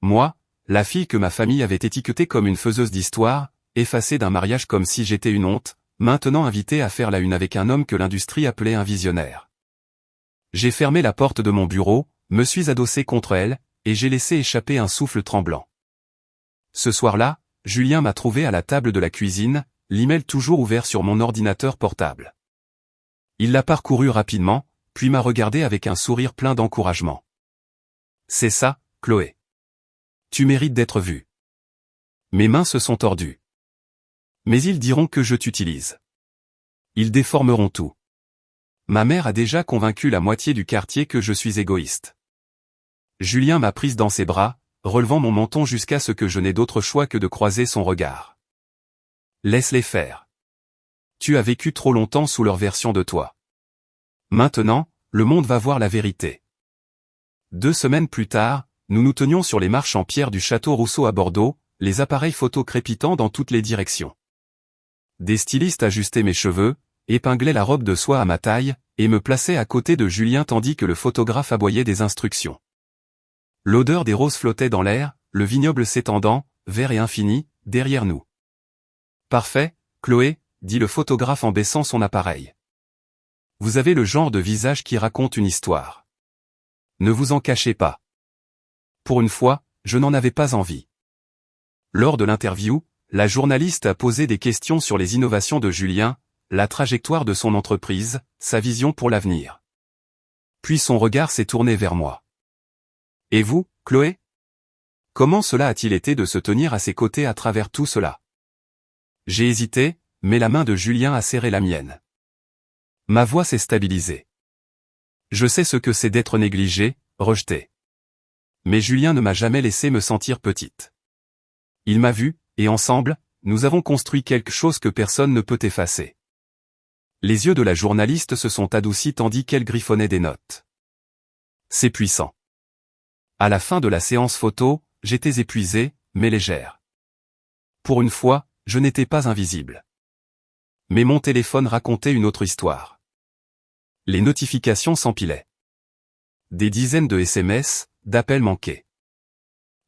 Moi, la fille que ma famille avait étiquetée comme une faiseuse d'histoire, effacée d'un mariage comme si j'étais une honte, maintenant invitée à faire la une avec un homme que l'industrie appelait un visionnaire. J'ai fermé la porte de mon bureau, me suis adossé contre elle, et j'ai laissé échapper un souffle tremblant. Ce soir-là, Julien m'a trouvé à la table de la cuisine, l'email toujours ouvert sur mon ordinateur portable. Il l'a parcouru rapidement, puis m'a regardé avec un sourire plein d'encouragement. « C'est ça, Chloé. Tu mérites d'être vue. » Mes mains se sont tordues. Mais ils diront que je t'utilise. Ils déformeront tout. Ma mère a déjà convaincu la moitié du quartier que je suis égoïste. Julien m'a prise dans ses bras, relevant mon menton jusqu'à ce que je n'ai d'autre choix que de croiser son regard. Laisse-les faire. Tu as vécu trop longtemps sous leur version de toi. Maintenant, le monde va voir la vérité. 2 semaines plus tard, nous nous tenions sur les marches en pierre du château Rousseau à Bordeaux, les appareils photo crépitant dans toutes les directions. Des stylistes ajustaient mes cheveux, épinglaient la robe de soie à ma taille, et me plaçaient à côté de Julien tandis que le photographe aboyait des instructions. L'odeur des roses flottait dans l'air, le vignoble s'étendant, vert et infini, derrière nous. « Parfait, Chloé », dit le photographe en baissant son appareil. « Vous avez le genre de visage qui raconte une histoire. Ne vous en cachez pas. » Pour une fois, je n'en avais pas envie. Lors de l'interview, la journaliste a posé des questions sur les innovations de Julien, la trajectoire de son entreprise, sa vision pour l'avenir. Puis son regard s'est tourné vers moi. « Et vous, Chloé ? Comment cela a-t-il été de se tenir à ses côtés à travers tout cela ?» J'ai hésité, mais la main de Julien a serré la mienne. Ma voix s'est stabilisée. Je sais ce que c'est d'être négligé, rejeté. Mais Julien ne m'a jamais laissé me sentir petite. Il m'a vu, et ensemble, nous avons construit quelque chose que personne ne peut effacer. Les yeux de la journaliste se sont adoucis tandis qu'elle griffonnait des notes. C'est puissant. À la fin de la séance photo, j'étais épuisée, mais légère. Pour une fois, je n'étais pas invisible. Mais mon téléphone racontait une autre histoire. Les notifications s'empilaient. Des dizaines de SMS, d'appels manqués.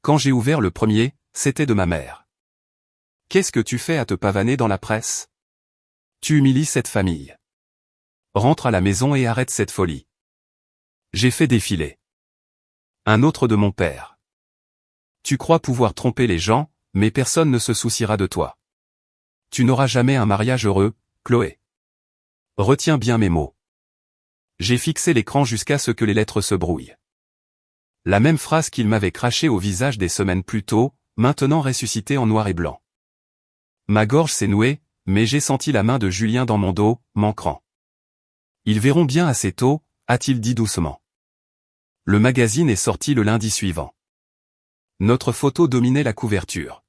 Quand j'ai ouvert le premier, c'était de ma mère. « Qu'est-ce que tu fais à te pavaner dans la presse ? Tu humilies cette famille. Rentre à la maison et arrête cette folie. » J'ai fait défiler. Un autre de mon père. « Tu crois pouvoir tromper les gens, mais personne ne se souciera de toi. Tu n'auras jamais un mariage heureux, Chloé. Retiens bien mes mots. » J'ai fixé l'écran jusqu'à ce que les lettres se brouillent. La même phrase qu'il m'avait crachée au visage des semaines plus tôt, maintenant ressuscitée en noir et blanc. Ma gorge s'est nouée, mais j'ai senti la main de Julien dans mon dos, m'ancrant. « Ils verront bien assez tôt », a-t-il dit doucement. Le magazine est sorti le lundi suivant. Notre photo dominait la couverture.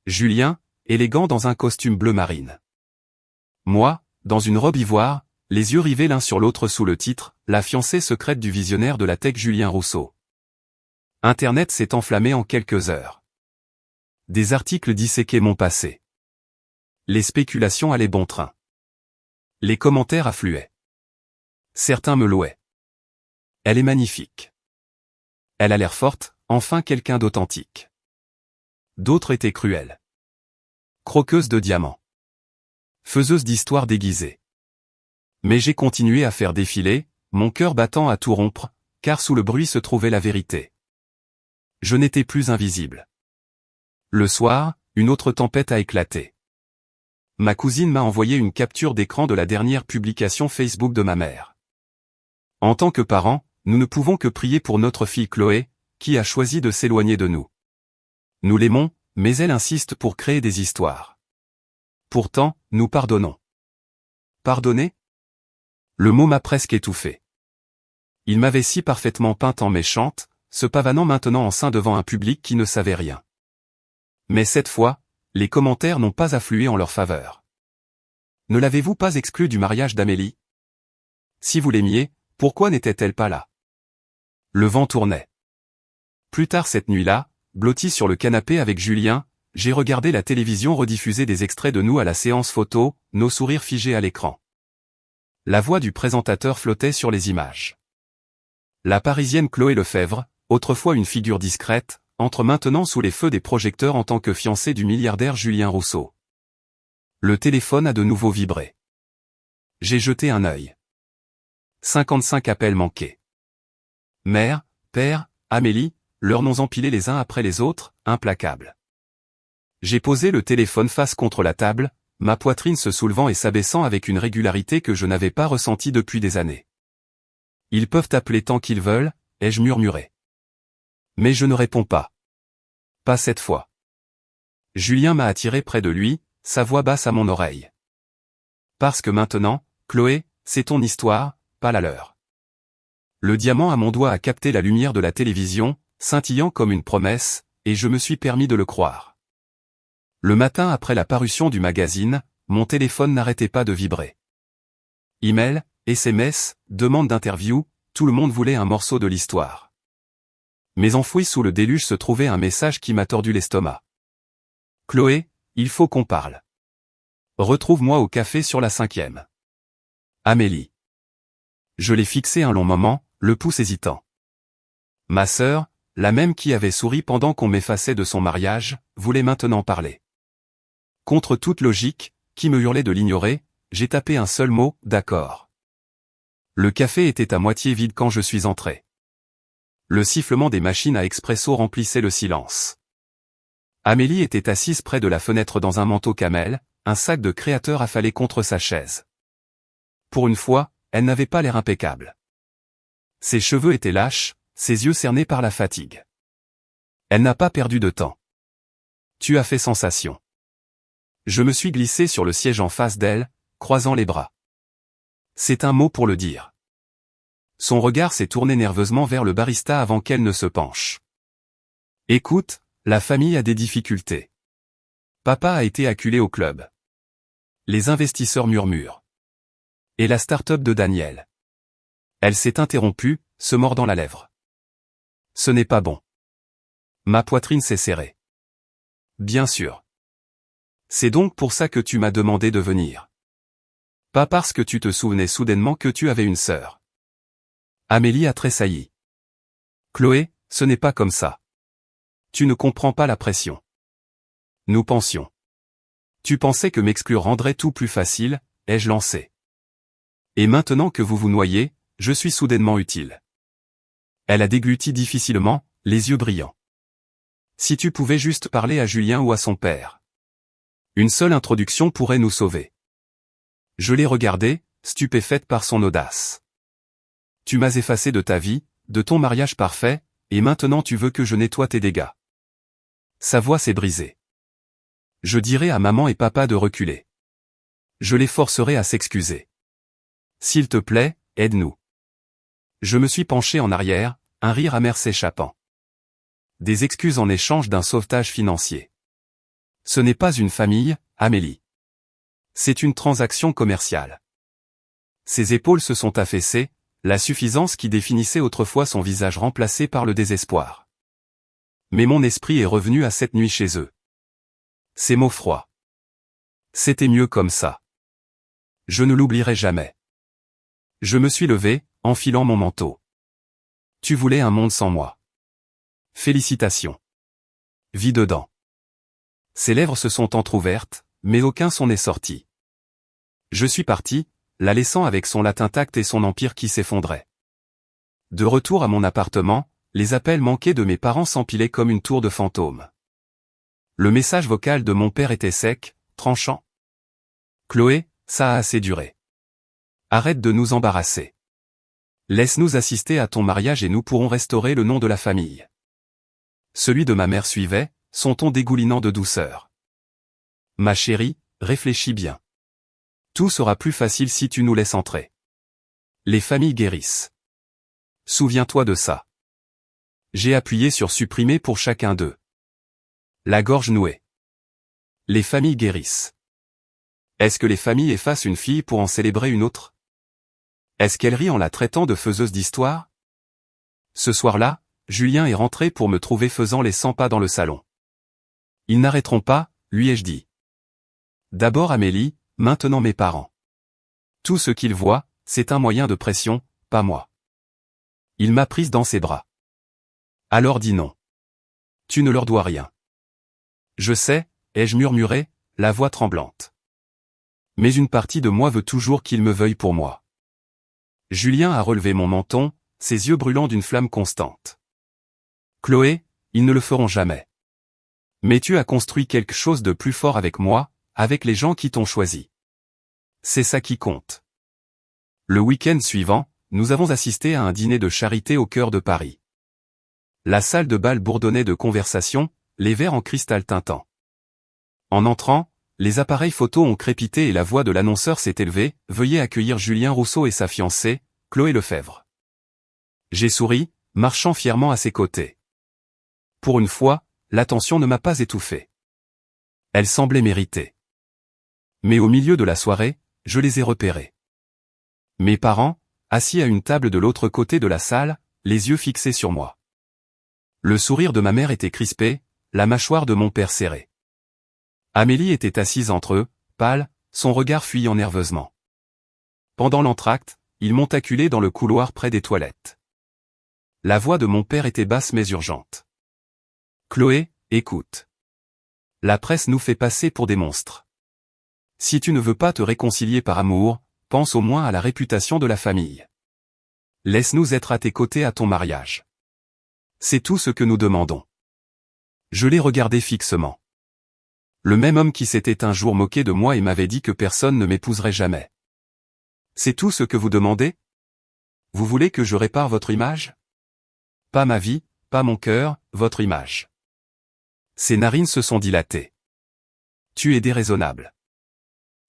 Julien, élégant dans un costume bleu marine. Moi, dans une robe ivoire, les yeux rivés l'un sur l'autre sous le titre « La fiancée secrète du visionnaire de la tech Julien Rousseau ». Internet s'est enflammé en quelques heures. Des articles disséquaient mon passé. Les spéculations allaient bon train. Les commentaires affluaient. Certains me louaient. Elle est magnifique. Elle a l'air forte, enfin quelqu'un d'authentique. D'autres étaient cruels. Croqueuse de diamants. Faiseuse d'histoires déguisées. Mais j'ai continué à faire défiler, mon cœur battant à tout rompre, car sous le bruit se trouvait la vérité. Je n'étais plus invisible. Le soir, une autre tempête a éclaté. Ma cousine m'a envoyé une capture d'écran de la dernière publication Facebook de ma mère. En tant que parents, nous ne pouvons que prier pour notre fille Chloé, qui a choisi de s'éloigner de nous. Nous l'aimons, mais elle insiste pour créer des histoires. Pourtant, nous pardonnons. Pardonner ? Le mot m'a presque étouffé. Il m'avait si parfaitement peinte en méchante, se pavanant maintenant en sein devant un public qui ne savait rien. Mais cette fois, les commentaires n'ont pas afflué en leur faveur. Ne l'avez-vous pas exclue du mariage d'Amélie? Si vous l'aimiez, pourquoi n'était-elle pas là? Le vent tournait. Plus tard cette nuit-là, blotti sur le canapé avec Julien, j'ai regardé la télévision rediffuser des extraits de nous à la séance photo, nos sourires figés à l'écran. La voix du présentateur flottait sur les images. La Parisienne Chloé Lefebvre, autrefois une figure discrète, entre maintenant sous les feux des projecteurs en tant que fiancée du milliardaire Julien Rousseau. Le téléphone a de nouveau vibré. J'ai jeté un œil. 55 appels manqués. Mère, père, Amélie, leurs noms empilés les uns après les autres, implacables. J'ai posé le téléphone face contre la table, ma poitrine se soulevant et s'abaissant avec une régularité que je n'avais pas ressentie depuis des années. Ils peuvent appeler tant qu'ils veulent, ai-je murmuré. Mais je ne réponds pas. Pas cette fois. Julien m'a attiré près de lui, sa voix basse à mon oreille. Parce que maintenant, Chloé, c'est ton histoire, pas la leur. Le diamant à mon doigt a capté la lumière de la télévision, scintillant comme une promesse, et je me suis permis de le croire. Le matin après la parution du magazine, mon téléphone n'arrêtait pas de vibrer. Email, SMS, demande d'interview, tout le monde voulait un morceau de l'histoire. Mais enfoui sous le déluge se trouvait un message qui m'a tordu l'estomac. Chloé, il faut qu'on parle. Retrouve-moi au café sur la 5e. Amélie. Je l'ai fixé un long moment, le pouce hésitant. Ma sœur, la même qui avait souri pendant qu'on m'effaçait de son mariage, voulait maintenant parler. Contre toute logique, qui me hurlait de l'ignorer, j'ai tapé un seul mot, d'accord. Le café était à moitié vide quand je suis entré. Le sifflement des machines à expresso remplissait le silence. Amélie était assise près de la fenêtre dans un manteau camel, un sac de créateur affalé contre sa chaise. Pour une fois, elle n'avait pas l'air impeccable. Ses cheveux étaient lâches, ses yeux cernés par la fatigue. Elle n'a pas perdu de temps. Tu as fait sensation. Je me suis glissé sur le siège en face d'elle, croisant les bras. C'est un mot pour le dire. Son regard s'est tourné nerveusement vers le barista avant qu'elle ne se penche. Écoute, la famille a des difficultés. Papa a été acculé au club. Les investisseurs murmurent. Et la start-up de Daniel. Elle s'est interrompue, se mordant la lèvre. Ce n'est pas bon. Ma poitrine s'est serrée. Bien sûr. C'est donc pour ça que tu m'as demandé de venir. Pas parce que tu te souvenais soudainement que tu avais une sœur. Amélie a tressailli. Chloé, ce n'est pas comme ça. Tu ne comprends pas la pression. Nous pensions. Tu pensais que m'exclure rendrait tout plus facile, ai-je lancé. Et maintenant que vous vous noyez, je suis soudainement utile. Elle a dégluti difficilement, les yeux brillants. Si tu pouvais juste parler à Julien ou à son père. Une seule introduction pourrait nous sauver. Je l'ai regardée, stupéfaite par son audace. Tu m'as effacé de ta vie, de ton mariage parfait, et maintenant tu veux que je nettoie tes dégâts. Sa voix s'est brisée. Je dirai à maman et papa de reculer. Je les forcerai à s'excuser. S'il te plaît, aide-nous. Je me suis penché en arrière, un rire amer s'échappant. Des excuses en échange d'un sauvetage financier. Ce n'est pas une famille, Amélie. C'est une transaction commerciale. Ses épaules se sont affaissées, la suffisance qui définissait autrefois son visage remplacé par le désespoir. Mais mon esprit est revenu à cette nuit chez eux. Ces mots froids. C'était mieux comme ça. Je ne l'oublierai jamais. Je me suis levé, enfilant mon manteau. Tu voulais un monde sans moi. Félicitations. Vis dedans. Ses lèvres se sont entr'ouvertes, mais aucun son n'est sorti. Je suis parti, la laissant avec son latin tact et son empire qui s'effondrait. De retour à mon appartement, les appels manqués de mes parents s'empilaient comme une tour de fantômes. Le message vocal de mon père était sec, tranchant. Chloé, ça a assez duré. Arrête de nous embarrasser. Laisse-nous assister à ton mariage et nous pourrons restaurer le nom de la famille. Celui de ma mère suivait, son ton dégoulinant de douceur. Ma chérie, réfléchis bien. Tout sera plus facile si tu nous laisses entrer. Les familles guérissent. Souviens-toi de ça. J'ai appuyé sur supprimer pour chacun d'eux. La gorge nouée. Les familles guérissent. Est-ce que les familles effacent une fille pour en célébrer une autre? Est-ce qu'elle rit en la traitant de faiseuse d'histoire? Ce soir-là, Julien est rentré pour me trouver faisant les 100 pas dans le salon. Ils n'arrêteront pas, lui ai-je dit. D'abord Amélie, maintenant mes parents. Tout ce qu'ils voient, c'est un moyen de pression, pas moi. Il m'a prise dans ses bras. Alors dis non. Tu ne leur dois rien. Je sais, ai-je murmuré, la voix tremblante. Mais une partie de moi veut toujours qu'ils me veuillent pour moi. Julien a relevé mon menton, ses yeux brûlant d'une flamme constante. Chloé, ils ne le feront jamais. Mais tu as construit quelque chose de plus fort avec moi, avec les gens qui t'ont choisi. C'est ça qui compte. Le week-end suivant, nous avons assisté à un dîner de charité au cœur de Paris. La salle de bal bourdonnait de conversations, les verres en cristal tintant. En entrant, les appareils photos ont crépité et la voix de l'annonceur s'est élevée, « Veuillez accueillir Julien Rousseau et sa fiancée, Chloé Lefebvre. » J'ai souri, marchant fièrement à ses côtés. Pour une fois, l'attention ne m'a pas étouffé. Elle semblait méritée. Mais au milieu de la soirée, je les ai repérés. Mes parents, assis à une table de l'autre côté de la salle, les yeux fixés sur moi. Le sourire de ma mère était crispé, la mâchoire de mon père serrée. Amélie était assise entre eux, pâle, son regard fuyant nerveusement. Pendant l'entracte, ils m'ont acculé dans le couloir près des toilettes. La voix de mon père était basse mais urgente. « Chloé, écoute. La presse nous fait passer pour des monstres. Si tu ne veux pas te réconcilier par amour, pense au moins à la réputation de la famille. Laisse-nous être à tes côtés à ton mariage. C'est tout ce que nous demandons. » Je l'ai regardé fixement. Le même homme qui s'était un jour moqué de moi et m'avait dit que personne ne m'épouserait jamais. C'est tout ce que vous demandez? Vous voulez que je répare votre image? Pas ma vie, pas mon cœur, votre image. Ses narines se sont dilatées. Tu es déraisonnable.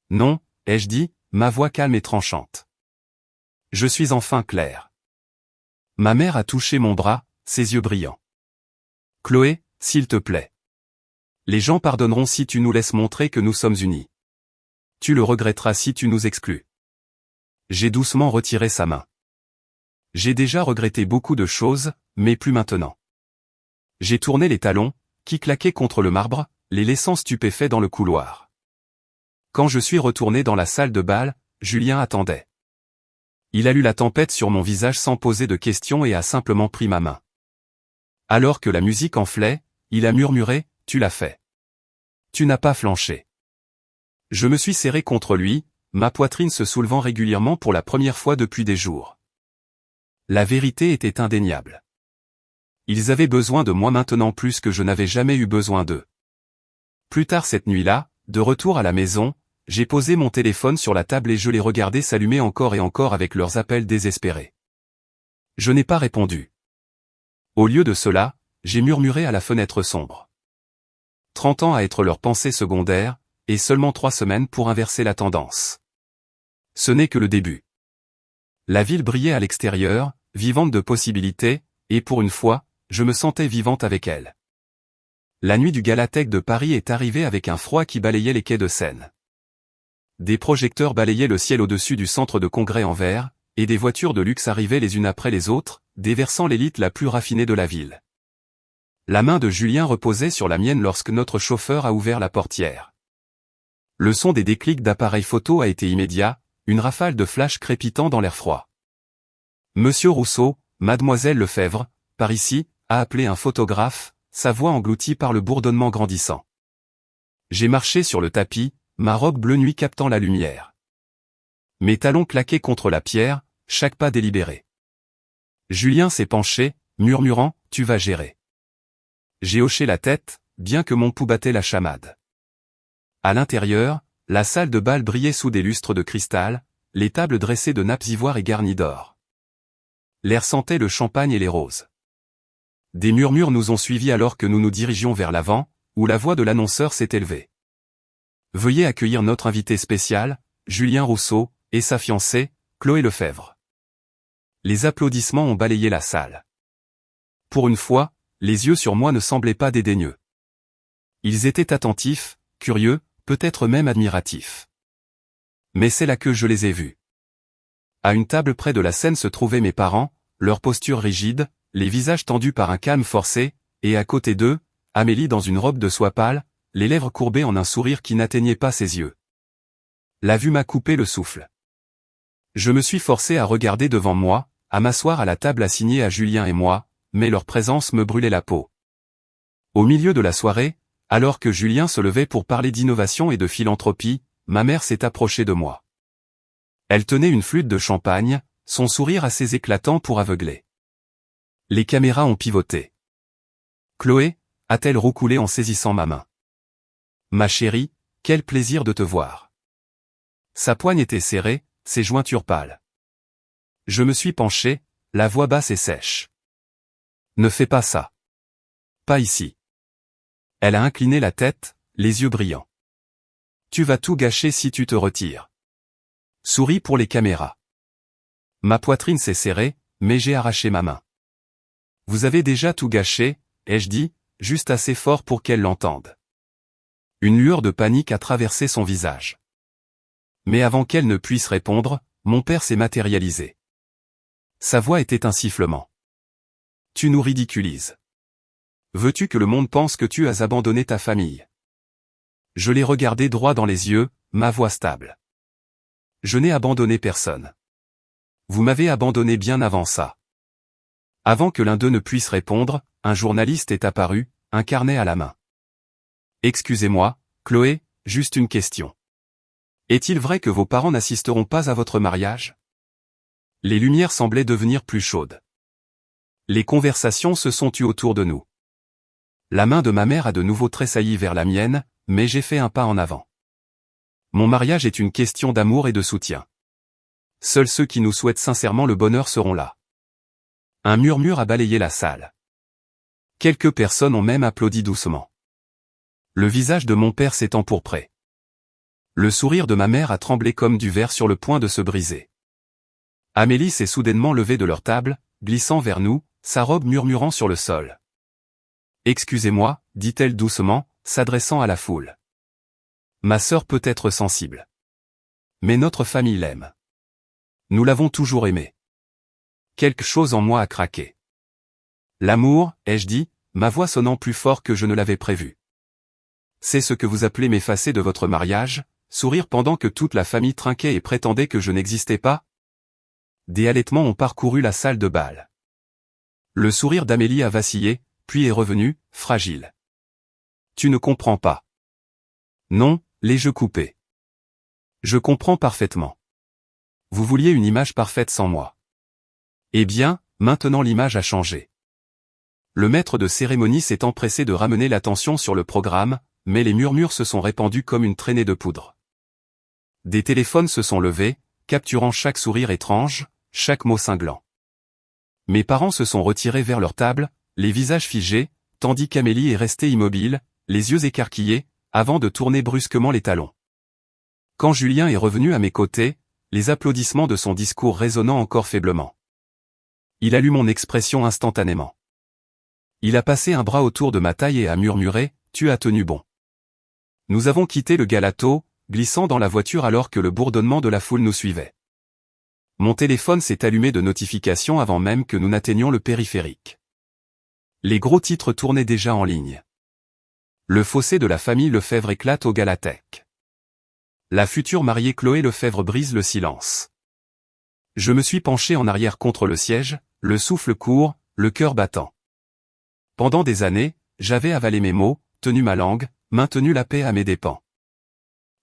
Non, ai-je dit, ma voix calme et tranchante. Je suis enfin clair. Ma mère a touché mon bras, ses yeux brillants. Chloé, s'il te plaît. Les gens pardonneront si tu nous laisses montrer que nous sommes unis. Tu le regretteras si tu nous exclus. J'ai doucement retiré sa main. J'ai déjà regretté beaucoup de choses, mais plus maintenant. J'ai tourné les talons, qui claquaient contre le marbre, les laissant stupéfaits dans le couloir. Quand je suis retourné dans la salle de bal, Julien attendait. Il a lu la tempête sur mon visage sans poser de questions et a simplement pris ma main. Alors que la musique enflait, il a murmuré, « Tu l'as fait. Tu n'as pas flanché. » Je me suis serré contre lui, ma poitrine se soulevant régulièrement pour la première fois depuis des jours. La vérité était indéniable. Ils avaient besoin de moi maintenant plus que je n'avais jamais eu besoin d'eux. Plus tard cette nuit-là, de retour à la maison, j'ai posé mon téléphone sur la table et je les regardais s'allumer encore et encore avec leurs appels désespérés. Je n'ai pas répondu. Au lieu de cela, j'ai murmuré à la fenêtre sombre. 30 ans à être leur pensée secondaire, et seulement 3 semaines pour inverser la tendance. Ce n'est que le début. La ville brillait à l'extérieur, vivante de possibilités, et pour une fois, je me sentais vivante avec elle. La nuit du Galatec de Paris est arrivée avec un froid qui balayait les quais de Seine. Des projecteurs balayaient le ciel au-dessus du centre de congrès en verre, et des voitures de luxe arrivaient les unes après les autres, déversant l'élite la plus raffinée de la ville. La main de Julien reposait sur la mienne lorsque notre chauffeur a ouvert la portière. Le son des déclics d'appareils photo a été immédiat, une rafale de flash crépitant dans l'air froid. Monsieur Rousseau, mademoiselle Lefebvre, par ici, a appelé un photographe, sa voix engloutie par le bourdonnement grandissant. J'ai marché sur le tapis, ma robe bleu nuit captant la lumière. Mes talons claquaient contre la pierre, chaque pas délibéré. Julien s'est penché, murmurant, « Tu vas gérer. » J'ai hoché la tête, bien que mon pouls battait la chamade. À l'intérieur, la salle de bal brillait sous des lustres de cristal, les tables dressées de nappes ivoires et garnies d'or. L'air sentait le champagne et les roses. Des murmures nous ont suivis alors que nous nous dirigions vers l'avant, où la voix de l'annonceur s'est élevée. Veuillez accueillir notre invité spécial, Julien Rousseau, et sa fiancée, Chloé Lefebvre. Les applaudissements ont balayé la salle. Pour une fois, les yeux sur moi ne semblaient pas dédaigneux. Ils étaient attentifs, curieux, peut-être même admiratifs. Mais c'est là que je les ai vus. À une table près de la scène se trouvaient mes parents, leur posture rigide, les visages tendus par un calme forcé, et à côté d'eux, Amélie dans une robe de soie pâle, les lèvres courbées en un sourire qui n'atteignait pas ses yeux. La vue m'a coupé le souffle. Je me suis forcé à regarder devant moi, à m'asseoir à la table assignée à Julien et moi, mais leur présence me brûlait la peau. Au milieu de la soirée, alors que Julien se levait pour parler d'innovation et de philanthropie, ma mère s'est approchée de moi. Elle tenait une flûte de champagne, son sourire assez éclatant pour aveugler. Les caméras ont pivoté. Chloé, a-t-elle roucoulé en saisissant ma main. Ma chérie, quel plaisir de te voir. Sa poigne était serrée, ses jointures pâles. Je me suis penché, la voix basse et sèche. Ne fais pas ça. Pas ici. Elle a incliné la tête, les yeux brillants. Tu vas tout gâcher si tu te retires. Souris pour les caméras. Ma poitrine s'est serrée, mais j'ai arraché ma main. Vous avez déjà tout gâché, ai-je dit, juste assez fort pour qu'elle l'entende. Une lueur de panique a traversé son visage. Mais avant qu'elle ne puisse répondre, mon père s'est matérialisé. Sa voix était un sifflement. Tu nous ridiculises. Veux-tu que le monde pense que tu as abandonné ta famille? Je l'ai regardé droit dans les yeux, ma voix stable. Je n'ai abandonné personne. Vous m'avez abandonné bien avant ça. Avant que l'un d'eux ne puisse répondre, un journaliste est apparu, un carnet à la main. Excusez-moi, Chloé, juste une question. Est-il vrai que vos parents n'assisteront pas à votre mariage? Les lumières semblaient devenir plus chaudes. Les conversations se sont tues autour de nous. La main de ma mère a de nouveau tressailli vers la mienne, mais j'ai fait un pas en avant. Mon mariage est une question d'amour et de soutien. Seuls ceux qui nous souhaitent sincèrement le bonheur seront là. Un murmure a balayé la salle. Quelques personnes ont même applaudi doucement. Le visage de mon père s'est empourpré. Le sourire de ma mère a tremblé comme du verre sur le point de se briser. Amélie s'est soudainement levée de leur table, glissant vers nous, sa robe murmurant sur le sol. Excusez-moi, dit-elle doucement, s'adressant à la foule. Ma sœur peut être sensible. Mais notre famille l'aime. Nous l'avons toujours aimée. Quelque chose en moi a craqué. L'amour, ai-je dit, ma voix sonnant plus fort que je ne l'avais prévu. C'est ce que vous appelez m'effacer de votre mariage, sourire pendant que toute la famille trinquait et prétendait que je n'existais pas? Des halètements ont parcouru la salle de bal. Le sourire d'Amélie a vacillé, puis est revenu, fragile. Tu ne comprends pas. Non, les jeux coupés. Je comprends parfaitement. Vous vouliez une image parfaite sans moi. Eh bien, maintenant l'image a changé. Le maître de cérémonie s'est empressé de ramener l'attention sur le programme, mais les murmures se sont répandus comme une traînée de poudre. Des téléphones se sont levés, capturant chaque sourire étrange, chaque mot cinglant. Mes parents se sont retirés vers leur table, les visages figés, tandis qu'Amélie est restée immobile, les yeux écarquillés, avant de tourner brusquement les talons. Quand Julien est revenu à mes côtés, les applaudissements de son discours résonnant encore faiblement. Il a lu mon expression instantanément. Il a passé un bras autour de ma taille et a murmuré, « Tu as tenu bon ». Nous avons quitté le galateau, glissant dans la voiture alors que le bourdonnement de la foule nous suivait. Mon téléphone s'est allumé de notifications avant même que nous n'atteignions le périphérique. Les gros titres tournaient déjà en ligne. Le fossé de la famille Lefebvre éclate au Galatec. La future mariée Chloé Lefebvre brise le silence. Je me suis penché en arrière contre le siège, le souffle court, le cœur battant. Pendant des années, j'avais avalé mes mots, tenu ma langue, maintenu la paix à mes dépens.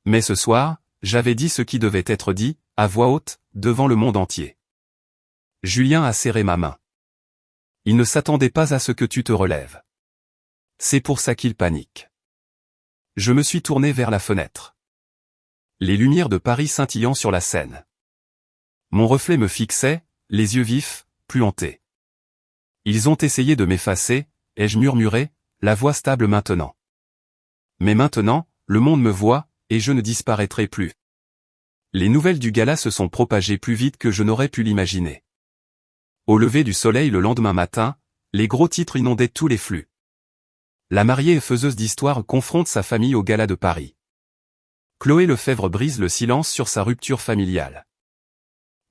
Mais ce soir, j'avais dit ce qui devait être dit, à voix haute, devant le monde entier. Julien a serré ma main. Il ne s'attendait pas à ce que tu te relèves. C'est pour ça qu'il panique. Je me suis tourné vers la fenêtre. Les lumières de Paris scintillant sur la Seine. Mon reflet me fixait, les yeux vifs, plus hantés. Ils ont essayé de m'effacer, ai-je murmuré, la voix stable maintenant. Mais maintenant, le monde me voit, et je ne disparaîtrai plus. Les nouvelles du gala se sont propagées plus vite que je n'aurais pu l'imaginer. Au lever du soleil le lendemain matin, les gros titres inondaient tous les flux. La mariée et faiseuse d'histoire confronte sa famille au gala de Paris. Chloé Lefebvre brise le silence sur sa rupture familiale.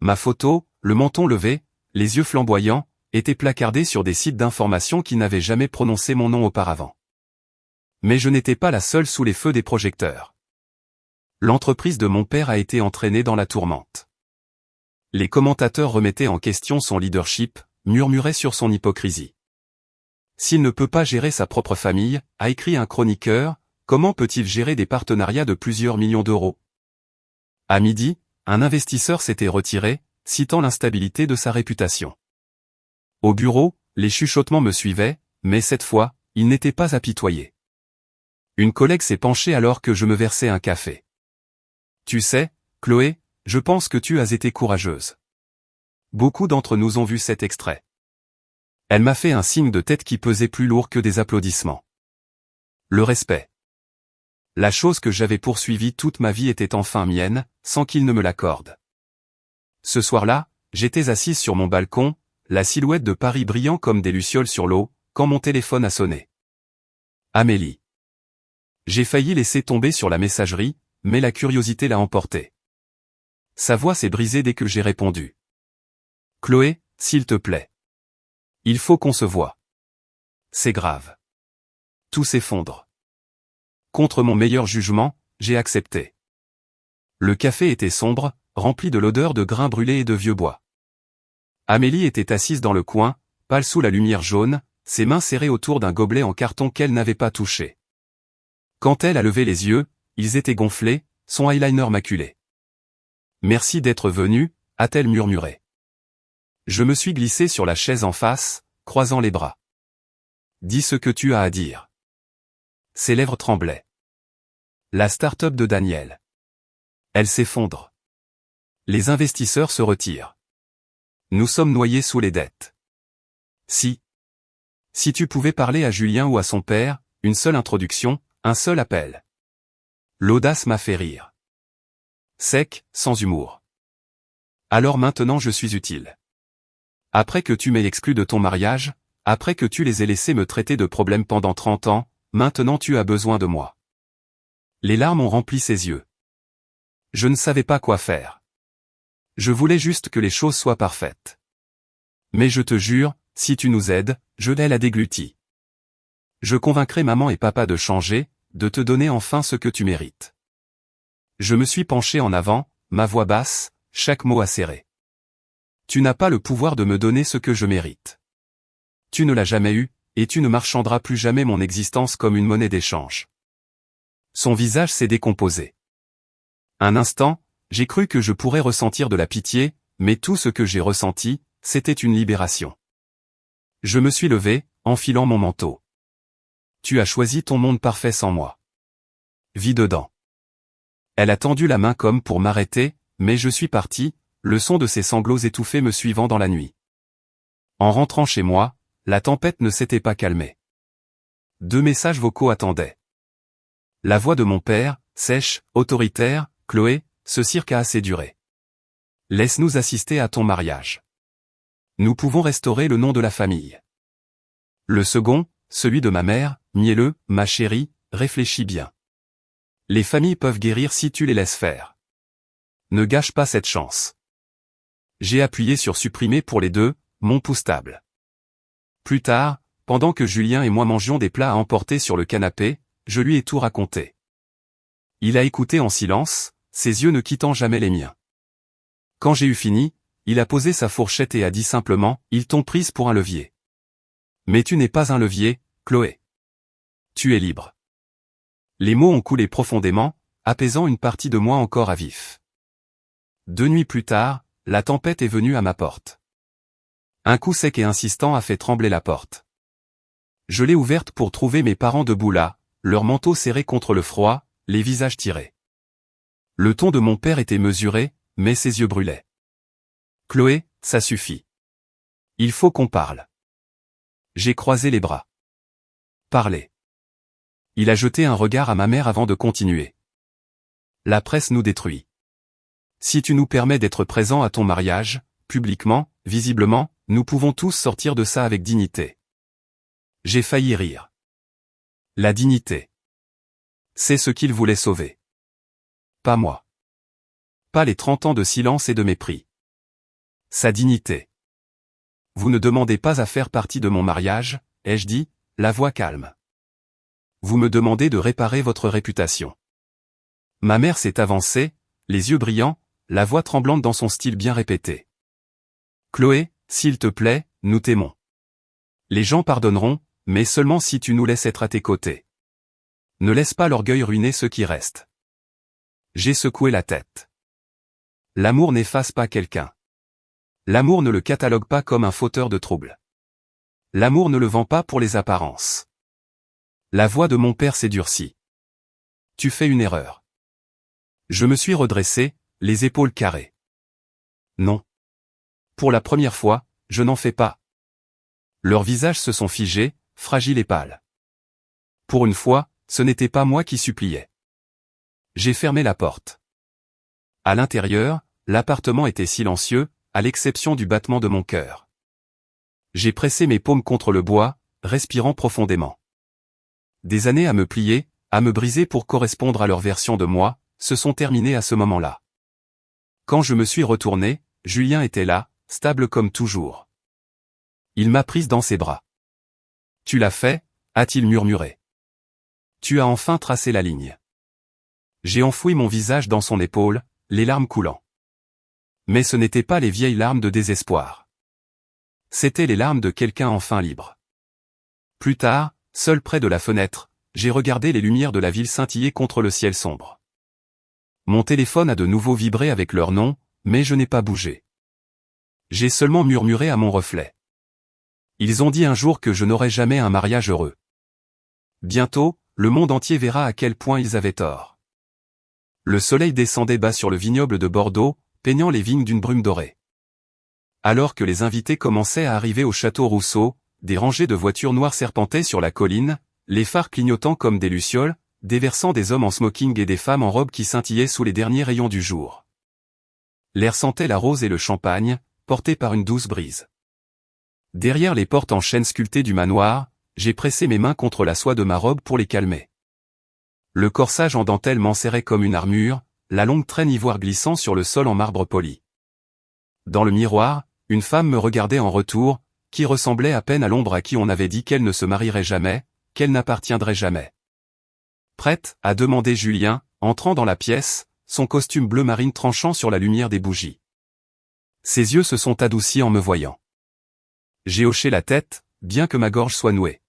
Ma photo, le menton levé, les yeux flamboyants, était placardée sur des sites d'information qui n'avaient jamais prononcé mon nom auparavant. Mais je n'étais pas la seule sous les feux des projecteurs. L'entreprise de mon père a été entraînée dans la tourmente. Les commentateurs remettaient en question son leadership, murmuraient sur son hypocrisie. S'il ne peut pas gérer sa propre famille, a écrit un chroniqueur, comment peut-il gérer des partenariats de plusieurs millions d'euros? À midi, un investisseur s'était retiré, citant l'instabilité de sa réputation. Au bureau, les chuchotements me suivaient, mais cette fois, ils n'étaient pas apitoyés. Une collègue s'est penchée alors que je me versais un café. Tu sais, Chloé, je pense que tu as été courageuse. Beaucoup d'entre nous ont vu cet extrait. Elle m'a fait un signe de tête qui pesait plus lourd que des applaudissements. Le respect. La chose que j'avais poursuivie toute ma vie était enfin mienne, sans qu'il ne me l'accorde. Ce soir-là, j'étais assise sur mon balcon, la silhouette de Paris brillant comme des lucioles sur l'eau, quand mon téléphone a sonné. Amélie. J'ai failli laisser tomber sur la messagerie, mais la curiosité l'a emporté. Sa voix s'est brisée dès que j'ai répondu. Chloé, s'il te plaît. Il faut qu'on se voie. C'est grave. Tout s'effondre. Contre mon meilleur jugement, j'ai accepté. Le café était sombre, rempli de l'odeur de grains brûlés et de vieux bois. Amélie était assise dans le coin, pâle sous la lumière jaune, ses mains serrées autour d'un gobelet en carton qu'elle n'avait pas touché. Quand elle a levé les yeux, ils étaient gonflés, son eyeliner maculé. « Merci d'être venu », a-t-elle murmuré. Je me suis glissé sur la chaise en face, croisant les bras. « Dis ce que tu as à dire. » Ses lèvres tremblaient. La start-up de Daniel. Elle s'effondre. Les investisseurs se retirent. Nous sommes noyés sous les dettes. Si tu pouvais parler à Julien ou à son père, une seule introduction, un seul appel. L'audace m'a fait rire. Sec, sans humour. Alors maintenant je suis utile. Après que tu m'aies exclu de ton mariage, après que tu les aies laissés me traiter de problème pendant 30 ans, maintenant tu as besoin de moi. Les larmes ont rempli ses yeux. Je ne savais pas quoi faire. Je voulais juste que les choses soient parfaites. Mais je te jure, si tu nous aides, je l'ai la déglutie. Je convaincrai maman et papa de changer, de te donner enfin ce que tu mérites. Je me suis penché en avant, ma voix basse, chaque mot acéré. Tu n'as pas le pouvoir de me donner ce que je mérite. Tu ne l'as jamais eu, et tu ne marchanderas plus jamais mon existence comme une monnaie d'échange. Son visage s'est décomposé. Un instant, j'ai cru que je pourrais ressentir de la pitié, mais tout ce que j'ai ressenti, c'était une libération. Je me suis levé, enfilant mon manteau. Tu as choisi ton monde parfait sans moi. Vis dedans. Elle a tendu la main comme pour m'arrêter, mais je suis parti, le son de ses sanglots étouffés me suivant dans la nuit. En rentrant chez moi, la tempête ne s'était pas calmée. 2 messages vocaux attendaient. La voix de mon père, sèche, autoritaire, Chloé, ce cirque a assez duré. Laisse-nous assister à ton mariage. Nous pouvons restaurer le nom de la famille. Le second, celui de ma mère, mielleux, ma chérie, réfléchis bien. Les familles peuvent guérir si tu les laisses faire. Ne gâche pas cette chance. J'ai appuyé sur supprimer pour les deux, mon pouce stable. Plus tard, pendant que Julien et moi mangions des plats à emporter sur le canapé, je lui ai tout raconté. Il a écouté en silence, ses yeux ne quittant jamais les miens. Quand j'ai eu fini, il a posé sa fourchette et a dit simplement, « Ils t'ont prise pour un levier. » Mais tu n'es pas un levier, Chloé. Tu es libre. Les mots ont coulé profondément, apaisant une partie de moi encore à vif. 2 nuits plus tard, la tempête est venue à ma porte. Un coup sec et insistant a fait trembler la porte. Je l'ai ouverte pour trouver mes parents debout là, leurs manteaux serrés contre le froid, les visages tirés. Le ton de mon père était mesuré, mais ses yeux brûlaient. « Chloé, ça suffit. Il faut qu'on parle. » J'ai croisé les bras. « Parlez. » Il a jeté un regard à ma mère avant de continuer. « La presse nous détruit. Si tu nous permets d'être présents à ton mariage, publiquement, visiblement, nous pouvons tous sortir de ça avec dignité. » J'ai failli rire. La dignité. C'est ce qu'il voulait sauver. pas moi. Pas les 30 ans de silence et de mépris. Sa dignité. Vous ne demandez pas à faire partie de mon mariage, ai-je dit, la voix calme. Vous me demandez de réparer votre réputation. Ma mère s'est avancée, les yeux brillants, la voix tremblante dans son style bien répété. Chloé, s'il te plaît, nous t'aimons. Les gens pardonneront, mais seulement si tu nous laisses être à tes côtés. Ne laisse pas l'orgueil ruiner ceux qui restent. J'ai secoué la tête. L'amour n'efface pas quelqu'un. L'amour ne le catalogue pas comme un fauteur de troubles. L'amour ne le vend pas pour les apparences. La voix de mon père s'est durcie. Tu fais une erreur. Je me suis redressé, les épaules carrées. Non. Pour la première fois, je n'en fais pas. Leurs visages se sont figés, fragiles et pâles. Pour une fois, ce n'était pas moi qui suppliais. J'ai fermé la porte. À l'intérieur, l'appartement était silencieux, à l'exception du battement de mon cœur. J'ai pressé mes paumes contre le bois, respirant profondément. Des années à me plier, à me briser pour correspondre à leur version de moi, se sont terminées à ce moment-là. Quand je me suis retourné, Julien était là, stable comme toujours. Il m'a prise dans ses bras. « Tu l'as fait » a-t-il murmuré. « Tu as enfin tracé la ligne. » J'ai enfoui mon visage dans son épaule, les larmes coulant. Mais ce n'étaient pas les vieilles larmes de désespoir. C'étaient les larmes de quelqu'un enfin libre. Plus tard, seul près de la fenêtre, j'ai regardé les lumières de la ville scintiller contre le ciel sombre. Mon téléphone a de nouveau vibré avec leur nom, mais je n'ai pas bougé. J'ai seulement murmuré à mon reflet. Ils ont dit un jour que je n'aurais jamais un mariage heureux. Bientôt, le monde entier verra à quel point ils avaient tort. Le soleil descendait bas sur le vignoble de Bordeaux, peignant les vignes d'une brume dorée. Alors que les invités commençaient à arriver au château Rousseau, des rangées de voitures noires serpentaient sur la colline, les phares clignotant comme des lucioles, déversant des hommes en smoking et des femmes en robe qui scintillaient sous les derniers rayons du jour. L'air sentait la rose et le champagne, portés par une douce brise. Derrière les portes en chêne sculptées du manoir, j'ai pressé mes mains contre la soie de ma robe pour les calmer. Le corsage en dentelle m'enserrait comme une armure, la longue traîne ivoire glissant sur le sol en marbre poli. Dans le miroir, une femme me regardait en retour, qui ressemblait à peine à l'ombre à qui on avait dit qu'elle ne se marierait jamais, qu'elle n'appartiendrait jamais. Prête, a demandé Julien, entrant dans la pièce, son costume bleu marine tranchant sur la lumière des bougies. Ses yeux se sont adoucis en me voyant. J'ai hoché la tête, bien que ma gorge soit nouée.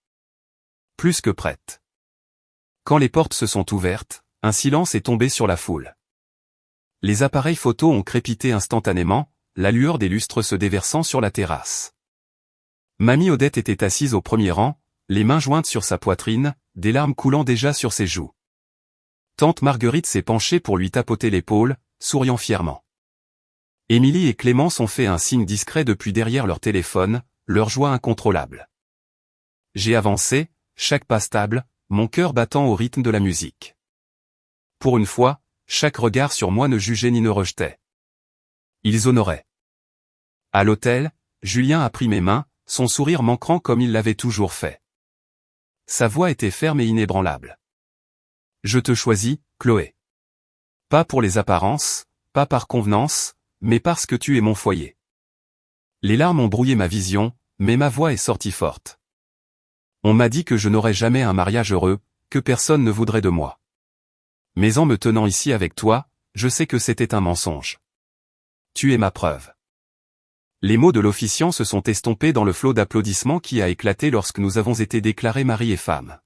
Plus que prête. Quand les portes se sont ouvertes, un silence est tombé sur la foule. Les appareils photo ont crépité instantanément, la lueur des lustres se déversant sur la terrasse. Mamie Odette était assise au premier rang, les mains jointes sur sa poitrine, des larmes coulant déjà sur ses joues. Tante Marguerite s'est penchée pour lui tapoter l'épaule, souriant fièrement. Émilie et Clémence ont fait un signe discret depuis derrière leur téléphone, leur joie incontrôlable. J'ai avancé, chaque pas stable, mon cœur battant au rythme de la musique. Pour une fois, chaque regard sur moi ne jugeait ni ne rejetait. Ils honoraient. À l'hôtel, Julien a pris mes mains, son sourire manquant comme il l'avait toujours fait. Sa voix était ferme et inébranlable. Je te choisis, Chloé. Pas pour les apparences, pas par convenance, mais parce que tu es mon foyer. Les larmes ont brouillé ma vision, mais ma voix est sortie forte. On m'a dit que je n'aurais jamais un mariage heureux, que personne ne voudrait de moi. Mais en me tenant ici avec toi, je sais que c'était un mensonge. Tu es ma preuve. Les mots de l'officiant se sont estompés dans le flot d'applaudissements qui a éclaté lorsque nous avons été déclarés mari et femme.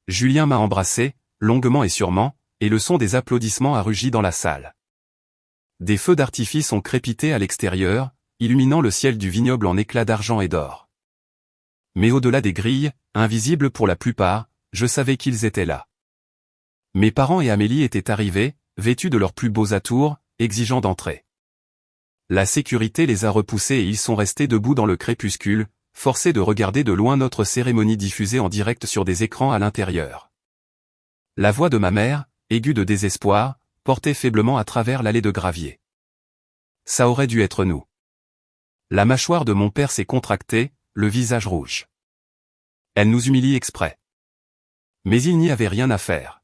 Julien m'a embrassé, longuement et sûrement, et le son des applaudissements a rugi dans la salle. Des feux d'artifice ont crépité à l'extérieur, illuminant le ciel du vignoble en éclats d'argent et d'or. Mais au-delà des grilles, invisibles pour la plupart, je savais qu'ils étaient là. Mes parents et Amélie étaient arrivés, vêtus de leurs plus beaux atours, exigeant d'entrer. La sécurité les a repoussés et ils sont restés debout dans le crépuscule, forcés de regarder de loin notre cérémonie diffusée en direct sur des écrans à l'intérieur. La voix de ma mère, aiguë de désespoir, portait faiblement à travers l'allée de gravier. Ça aurait dû être nous. La mâchoire de mon père s'est contractée, le visage rouge. Elle nous humilie exprès. Mais il n'y avait rien à faire.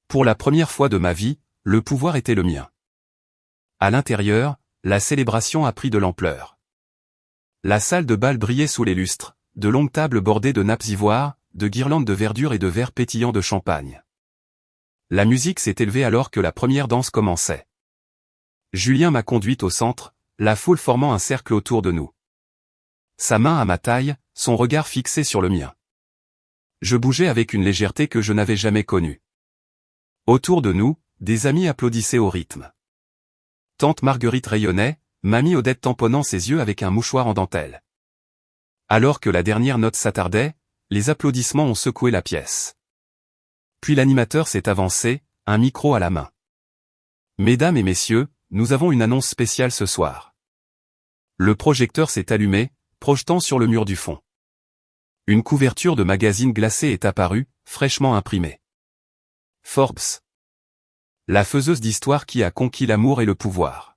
Pour la première fois de ma vie, le pouvoir était le mien. À l'intérieur, la célébration a pris de l'ampleur. La salle de bal brillait sous les lustres, de longues tables bordées de nappes ivoires, de guirlandes de verdure et de verres pétillants de champagne. La musique s'est élevée alors que la première danse commençait. Julien m'a conduite au centre, la foule formant un cercle autour de nous. Sa main à ma taille, son regard fixé sur le mien. Je bougeais avec une légèreté que je n'avais jamais connue. Autour de nous, des amis applaudissaient au rythme. Tante Marguerite rayonnait, mamie Odette tamponnant ses yeux avec un mouchoir en dentelle. Alors que la dernière note s'attardait, les applaudissements ont secoué la pièce. Puis l'animateur s'est avancé, un micro à la main. Mesdames et messieurs, nous avons une annonce spéciale ce soir. Le projecteur s'est allumé, projetant sur le mur du fond. Une couverture de magazine glacé est apparue, fraîchement imprimée. Forbes. La faiseuse d'histoire qui a conquis l'amour et le pouvoir.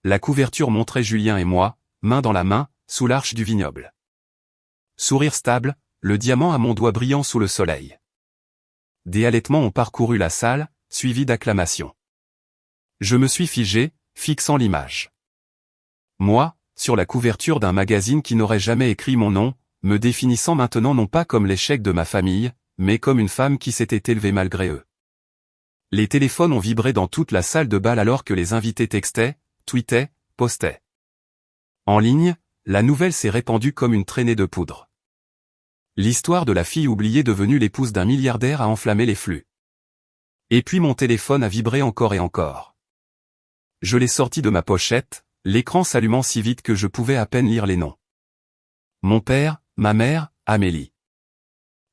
La couverture montrait Julien et moi, main dans la main, sous l'arche du vignoble. Sourire stable, le diamant à mon doigt brillant sous le soleil. Des halètements ont parcouru la salle, suivis d'acclamations. Je me suis figé, fixant l'image. Moi, sur la couverture d'un magazine qui n'aurait jamais écrit mon nom, me définissant maintenant non pas comme l'échec de ma famille, mais comme une femme qui s'était élevée malgré eux. Les téléphones ont vibré dans toute la salle de bal alors que les invités textaient, tweetaient, postaient. En ligne, la nouvelle s'est répandue comme une traînée de poudre. L'histoire de la fille oubliée devenue l'épouse d'un milliardaire a enflammé les flux. Et puis mon téléphone a vibré encore et encore. Je l'ai sorti de ma pochette, l'écran s'allumant si vite que je pouvais à peine lire les noms. Mon père, ma mère, Amélie.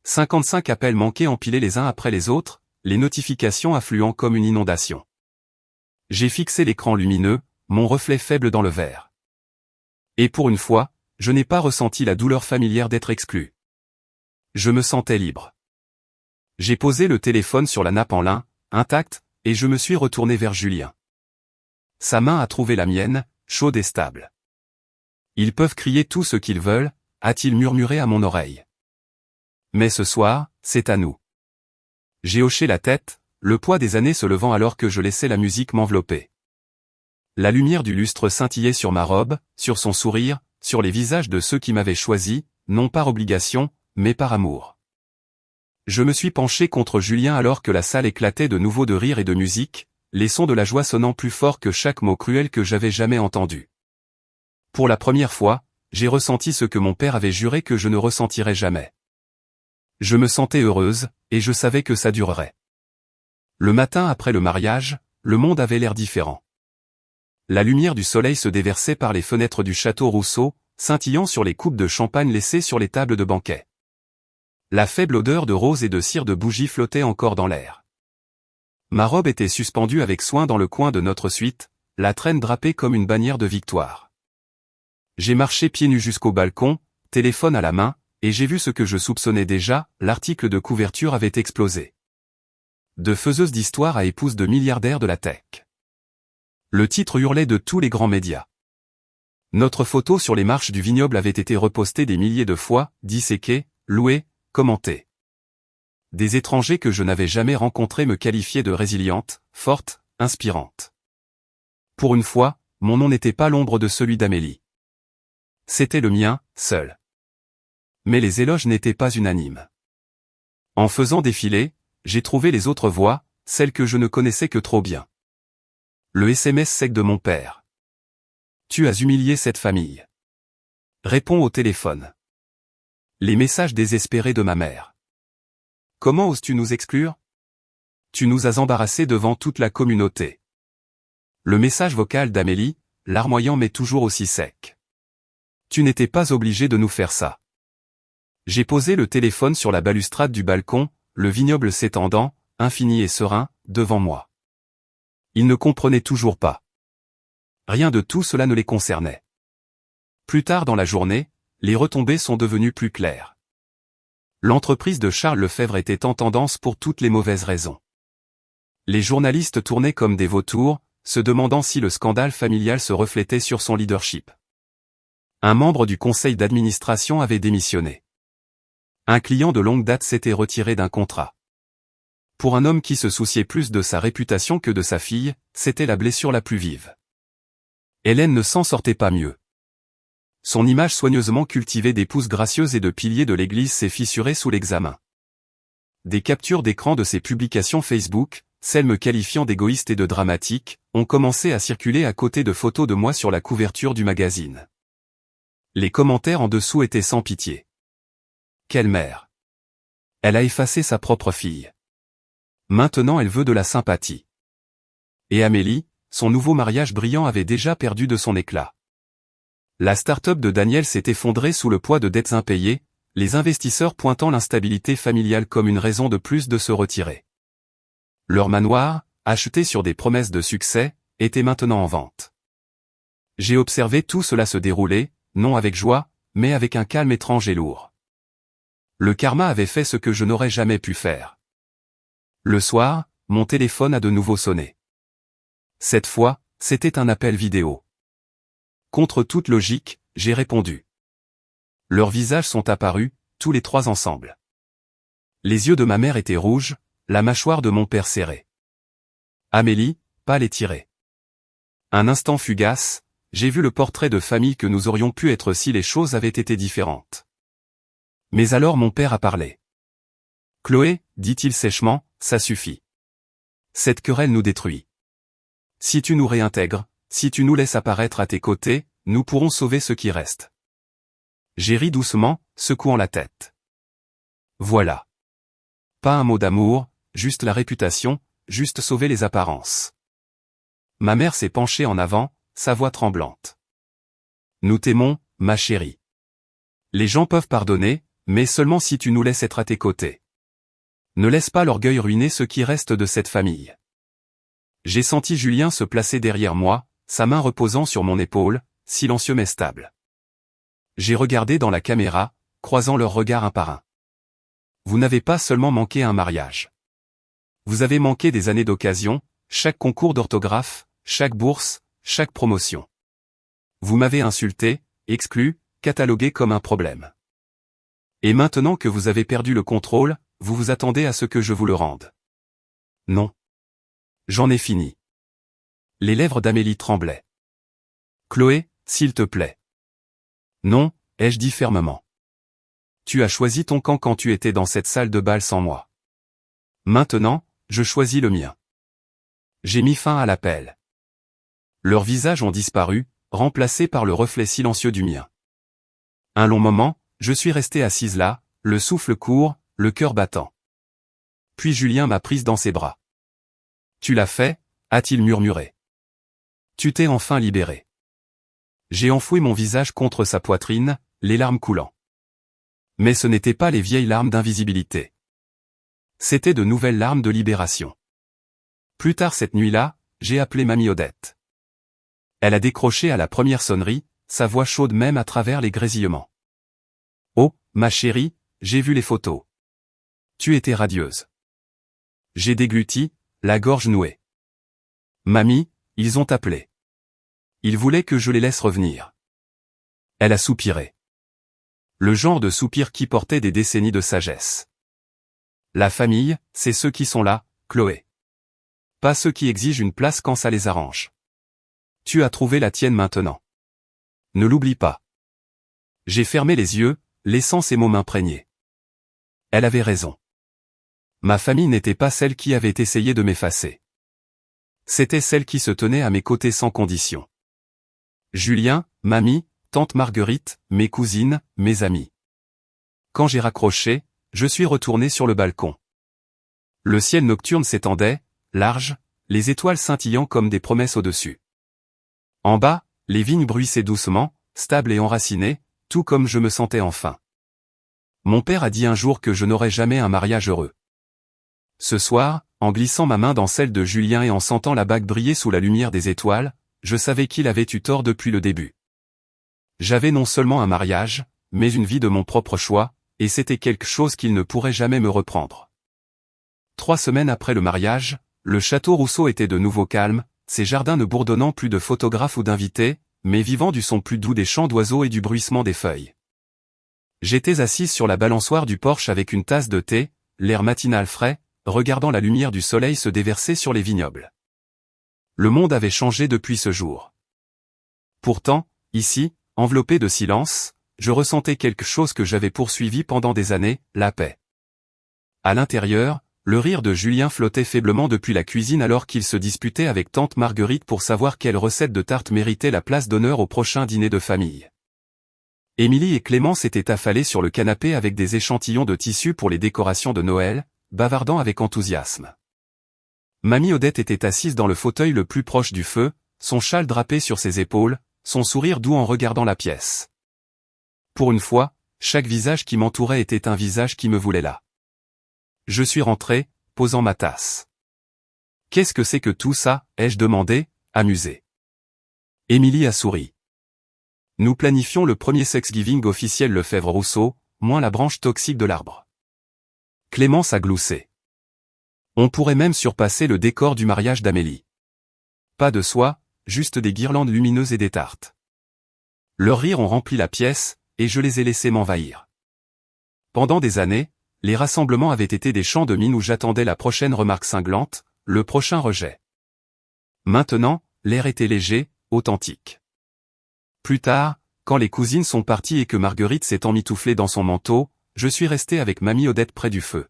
55 appels manqués empilés les uns après les autres, les notifications affluant comme une inondation. J'ai fixé l'écran lumineux, mon reflet faible dans le verre. Et pour une fois, je n'ai pas ressenti la douleur familière d'être exclu. Je me sentais libre. J'ai posé le téléphone sur la nappe en lin, intacte, et je me suis retourné vers Julien. Sa main a trouvé la mienne, chaude et stable. Ils peuvent crier tout ce qu'ils veulent, a-t-il murmuré à mon oreille. Mais ce soir, c'est à nous. J'ai hoché la tête, le poids des années se levant alors que je laissais la musique m'envelopper. La lumière du lustre scintillait sur ma robe, sur son sourire, sur les visages de ceux qui m'avaient choisi, non par obligation, mais par amour. Je me suis penché contre Julien alors que la salle éclatait de nouveau de rire et de musique, les sons de la joie sonnant plus fort que chaque mot cruel que j'avais jamais entendu. Pour la première fois, j'ai ressenti ce que mon père avait juré que je ne ressentirais jamais. Je me sentais heureuse, et je savais que ça durerait. Le matin après le mariage, le monde avait l'air différent. La lumière du soleil se déversait par les fenêtres du château Rousseau, scintillant sur les coupes de champagne laissées sur les tables de banquet. La faible odeur de rose et de cire de bougie flottait encore dans l'air. Ma robe était suspendue avec soin dans le coin de notre suite, la traîne drapée comme une bannière de victoire. J'ai marché pieds nus jusqu'au balcon, téléphone à la main, et j'ai vu ce que je soupçonnais déjà, l'article de couverture avait explosé. De faiseuse d'histoire à épouse de milliardaire de la tech. Le titre hurlait de tous les grands médias. Notre photo sur les marches du vignoble avait été repostée des milliers de fois, disséquée, louée, commentée. Des étrangers que je n'avais jamais rencontrés me qualifiaient de résiliente, forte, inspirante. Pour une fois, mon nom n'était pas l'ombre de celui d'Amélie. C'était le mien, seul. Mais les éloges n'étaient pas unanimes. En faisant défiler, j'ai trouvé les autres voix, celles que je ne connaissais que trop bien. Le SMS sec de mon père. Tu as humilié cette famille. Réponds au téléphone. Les messages désespérés de ma mère. Comment oses-tu nous exclure? Tu nous as embarrassés devant toute la communauté. Le message vocal d'Amélie, larmoyant mais toujours aussi sec. Tu n'étais pas obligé de nous faire ça. J'ai posé le téléphone sur la balustrade du balcon, le vignoble s'étendant, infini et serein, devant moi. Ils ne comprenaient toujours pas. Rien de tout cela ne les concernait. Plus tard dans la journée, les retombées sont devenues plus claires. L'entreprise de Charles Lefebvre était en tendance pour toutes les mauvaises raisons. Les journalistes tournaient comme des vautours, se demandant si le scandale familial se reflétait sur son leadership. Un membre du conseil d'administration avait démissionné. Un client de longue date s'était retiré d'un contrat. Pour un homme qui se souciait plus de sa réputation que de sa fille, c'était la blessure la plus vive. Hélène ne s'en sortait pas mieux. Son image soigneusement cultivée d'épouse gracieuse et de pilier de l'Église s'est fissurée sous l'examen. Des captures d'écran de ses publications Facebook, celles me qualifiant d'égoïste et de dramatique, ont commencé à circuler à côté de photos de moi sur la couverture du magazine. Les commentaires en dessous étaient sans pitié. Quelle mère! Elle a effacé sa propre fille. Maintenant elle veut de la sympathie. Et Amélie, son nouveau mariage brillant avait déjà perdu de son éclat. La start-up de Daniel s'est effondrée sous le poids de dettes impayées, les investisseurs pointant l'instabilité familiale comme une raison de plus de se retirer. Leur manoir, acheté sur des promesses de succès, était maintenant en vente. J'ai observé tout cela se dérouler, non avec joie, mais avec un calme étrange et lourd. Le karma avait fait ce que je n'aurais jamais pu faire. Le soir, mon téléphone a de nouveau sonné. Cette fois, c'était un appel vidéo. Contre toute logique, j'ai répondu. Leurs visages sont apparus, tous les trois ensemble. Les yeux de ma mère étaient rouges, la mâchoire de mon père serrée. Amélie, pâle et tirée. Un instant fugace, j'ai vu le portrait de famille que nous aurions pu être si les choses avaient été différentes. Mais alors mon père a parlé. Chloé, dit-il sèchement, ça suffit. Cette querelle nous détruit. Si tu nous réintègres, si tu nous laisses apparaître à tes côtés, nous pourrons sauver ce qui reste. J'ai ri doucement, secouant la tête. Voilà. Pas un mot d'amour, juste la réputation, juste sauver les apparences. Ma mère s'est penchée en avant, sa voix tremblante. Nous t'aimons, ma chérie. Les gens peuvent pardonner, mais seulement si tu nous laisses être à tes côtés. Ne laisse pas l'orgueil ruiner ce qui reste de cette famille. J'ai senti Julien se placer derrière moi, sa main reposant sur mon épaule, silencieux mais stable. J'ai regardé dans la caméra, croisant leurs regards un par un. Vous n'avez pas seulement manqué un mariage. Vous avez manqué des années d'occasion, chaque concours d'orthographe, chaque bourse, chaque promotion. Vous m'avez insulté, exclu, catalogué comme un problème. Et maintenant que vous avez perdu le contrôle, vous vous attendez à ce que je vous le rende. Non. J'en ai fini. Les lèvres d'Amélie tremblaient. Chloé, s'il te plaît. Non, ai-je dit fermement. Tu as choisi ton camp quand tu étais dans cette salle de bal sans moi. Maintenant, je choisis le mien. J'ai mis fin à l'appel. Leurs visages ont disparu, remplacés par le reflet silencieux du mien. Un long moment, je suis restée assise là, le souffle court, le cœur battant. Puis Julien m'a prise dans ses bras. Tu l'as fait, a-t-il murmuré. Tu t'es enfin libérée. J'ai enfoui mon visage contre sa poitrine, les larmes coulant. Mais ce n'étaient pas les vieilles larmes d'invisibilité. C'étaient de nouvelles larmes de libération. Plus tard cette nuit-là, j'ai appelé Mamie Odette. Elle a décroché à la première sonnerie, sa voix chaude même à travers les grésillements. Oh, ma chérie, j'ai vu les photos. Tu étais radieuse. J'ai dégluti, la gorge nouée. Mamie, ils ont appelé. Ils voulaient que je les laisse revenir. Elle a soupiré. Le genre de soupir qui portait des décennies de sagesse. La famille, c'est ceux qui sont là, Chloé. Pas ceux qui exigent une place quand ça les arrange. Tu as trouvé la tienne maintenant. Ne l'oublie pas. J'ai fermé les yeux, laissant ces mots m'imprégner. Elle avait raison. Ma famille n'était pas celle qui avait essayé de m'effacer. C'était celle qui se tenait à mes côtés sans condition. Julien, mamie, tante Marguerite, mes cousines, mes amis. Quand j'ai raccroché, je suis retourné sur le balcon. Le ciel nocturne s'étendait, large, les étoiles scintillant comme des promesses au-dessus. En bas, les vignes bruissaient doucement, stables et enracinées, tout comme je me sentais enfin. Mon père a dit un jour que je n'aurais jamais un mariage heureux. Ce soir, en glissant ma main dans celle de Julien et en sentant la bague briller sous la lumière des étoiles, je savais qu'il avait eu tort depuis le début. J'avais non seulement un mariage, mais une vie de mon propre choix, et c'était quelque chose qu'il ne pourrait jamais me reprendre. 3 semaines après le mariage, le château Rousseau était de nouveau calme, ses jardins ne bourdonnant plus de photographes ou d'invités, mais vivant du son plus doux des chants d'oiseaux et du bruissement des feuilles. J'étais assise sur la balançoire du porche avec une tasse de thé, l'air matinal frais, regardant la lumière du soleil se déverser sur les vignobles. Le monde avait changé depuis ce jour. Pourtant, ici, enveloppé de silence, je ressentais quelque chose que j'avais poursuivi pendant des années, la paix. À l'intérieur, le rire de Julien flottait faiblement depuis la cuisine alors qu'il se disputait avec tante Marguerite pour savoir quelle recette de tarte méritait la place d'honneur au prochain dîner de famille. Émilie et Clément s'étaient affalés sur le canapé avec des échantillons de tissu pour les décorations de Noël, bavardant avec enthousiasme. Mamie Odette était assise dans le fauteuil le plus proche du feu, son châle drapé sur ses épaules, son sourire doux en regardant la pièce. Pour une fois, chaque visage qui m'entourait était un visage qui me voulait là. Je suis rentré, posant ma tasse. « Qu'est-ce que c'est que tout ça ?» ai-je demandé, amusé. Émilie a souri. Nous planifions le premier Thanksgiving officiel Lefebvre-Rousseau, moins la branche toxique de l'arbre. Clémence a gloussé. On pourrait même surpasser le décor du mariage d'Amélie. Pas de soie, juste des guirlandes lumineuses et des tartes. Leurs rires ont rempli la pièce, et je les ai laissés m'envahir. Pendant des années, les rassemblements avaient été des champs de mine où j'attendais la prochaine remarque cinglante, le prochain rejet. Maintenant, l'air était léger, authentique. Plus tard, quand les cousines sont parties et que Marguerite s'est emmitouflée dans son manteau, je suis resté avec mamie Odette près du feu.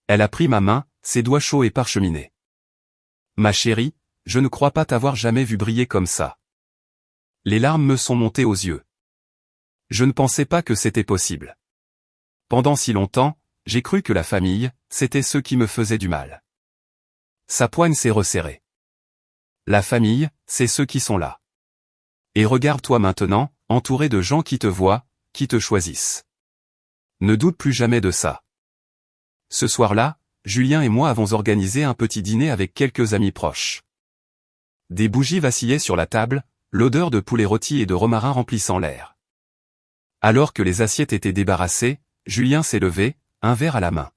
Elle a pris ma main, ses doigts chauds et parcheminés. Ma chérie, je ne crois pas t'avoir jamais vu briller comme ça. Les larmes me sont montées aux yeux. Je ne pensais pas que c'était possible. Pendant si longtemps, j'ai cru que la famille, c'était ceux qui me faisaient du mal. Sa poigne s'est resserrée. La famille, c'est ceux qui sont là. Et regarde-toi maintenant, entouré de gens qui te voient, qui te choisissent. Ne doute plus jamais de ça. Ce soir-là, Julien et moi avons organisé un petit dîner avec quelques amis proches. Des bougies vacillaient sur la table, l'odeur de poulet rôti et de romarin remplissant l'air. Alors que les assiettes étaient débarrassées, Julien s'est levé, un verre à la main.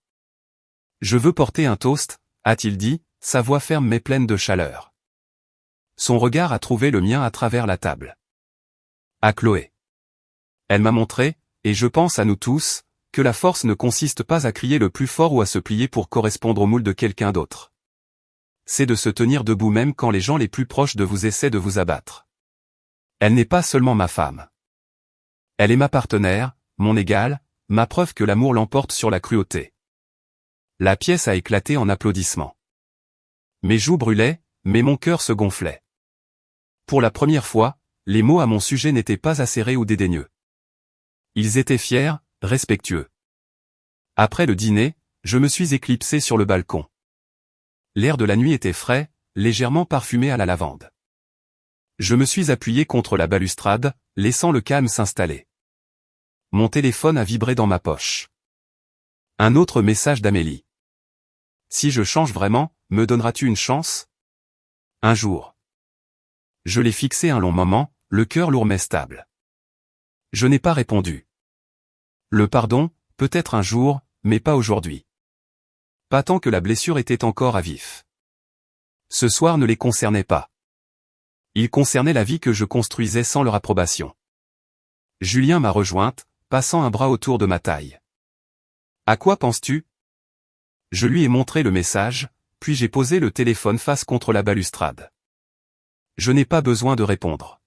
« Je veux porter un toast », a-t-il dit, sa voix ferme mais pleine de chaleur. Son regard a trouvé le mien à travers la table. À Chloé. Elle m'a montré, et je pense à nous tous, que la force ne consiste pas à crier le plus fort ou à se plier pour correspondre au moule de quelqu'un d'autre. C'est de se tenir debout même quand les gens les plus proches de vous essaient de vous abattre. Elle n'est pas seulement ma femme. Elle est ma partenaire, mon égale, ma preuve que l'amour l'emporte sur la cruauté. La pièce a éclaté en applaudissements. Mes joues brûlaient, mais mon cœur se gonflait. Pour la première fois, les mots à mon sujet n'étaient pas acérés ou dédaigneux. Ils étaient fiers, respectueux. Après le dîner, je me suis éclipsé sur le balcon. L'air de la nuit était frais, légèrement parfumé à la lavande. Je me suis appuyé contre la balustrade, laissant le calme s'installer. Mon téléphone a vibré dans ma poche. Un autre message d'Amélie. « Si je change vraiment, me donneras-tu une chance ? Un jour. » Je l'ai fixé un long moment, le cœur lourd mais stable. Je n'ai pas répondu. Le pardon, peut-être un jour, mais pas aujourd'hui. Pas tant que la blessure était encore à vif. Ce soir ne les concernait pas. Il concernait la vie que je construisais sans leur approbation. Julien m'a rejointe, passant un bras autour de ma taille. « À quoi penses-tu » Je lui ai montré le message, puis j'ai posé le téléphone face contre la balustrade. Je n'ai pas besoin de répondre.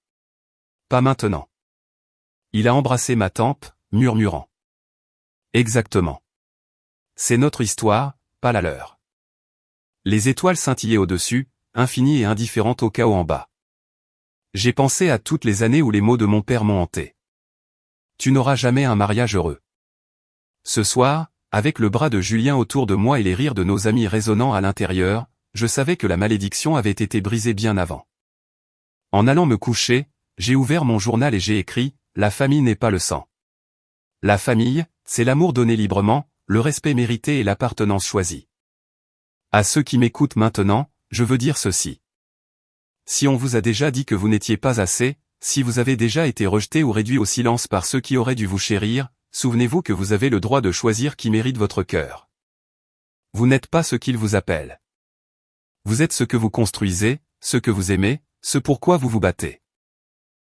Pas maintenant. Il a embrassé ma tempe, murmurant. Exactement. C'est notre histoire, pas la leur. Les étoiles scintillaient au-dessus, infinies et indifférentes au chaos en bas. J'ai pensé à toutes les années où les mots de mon père m'ont hanté. Tu n'auras jamais un mariage heureux. Ce soir, avec le bras de Julien autour de moi et les rires de nos amis résonnant à l'intérieur, je savais que la malédiction avait été brisée bien avant. En allant me coucher, j'ai ouvert mon journal et j'ai écrit « La famille n'est pas le sang. La famille, c'est l'amour donné librement, le respect mérité et l'appartenance choisie. » À ceux qui m'écoutent maintenant, je veux dire ceci. Si on vous a déjà dit que vous n'étiez pas assez, si vous avez déjà été rejeté ou réduit au silence par ceux qui auraient dû vous chérir, souvenez-vous que vous avez le droit de choisir qui mérite votre cœur. Vous n'êtes pas ce qu'il vous appelle. Vous êtes ce que vous construisez, ce que vous aimez, ce pourquoi vous vous battez.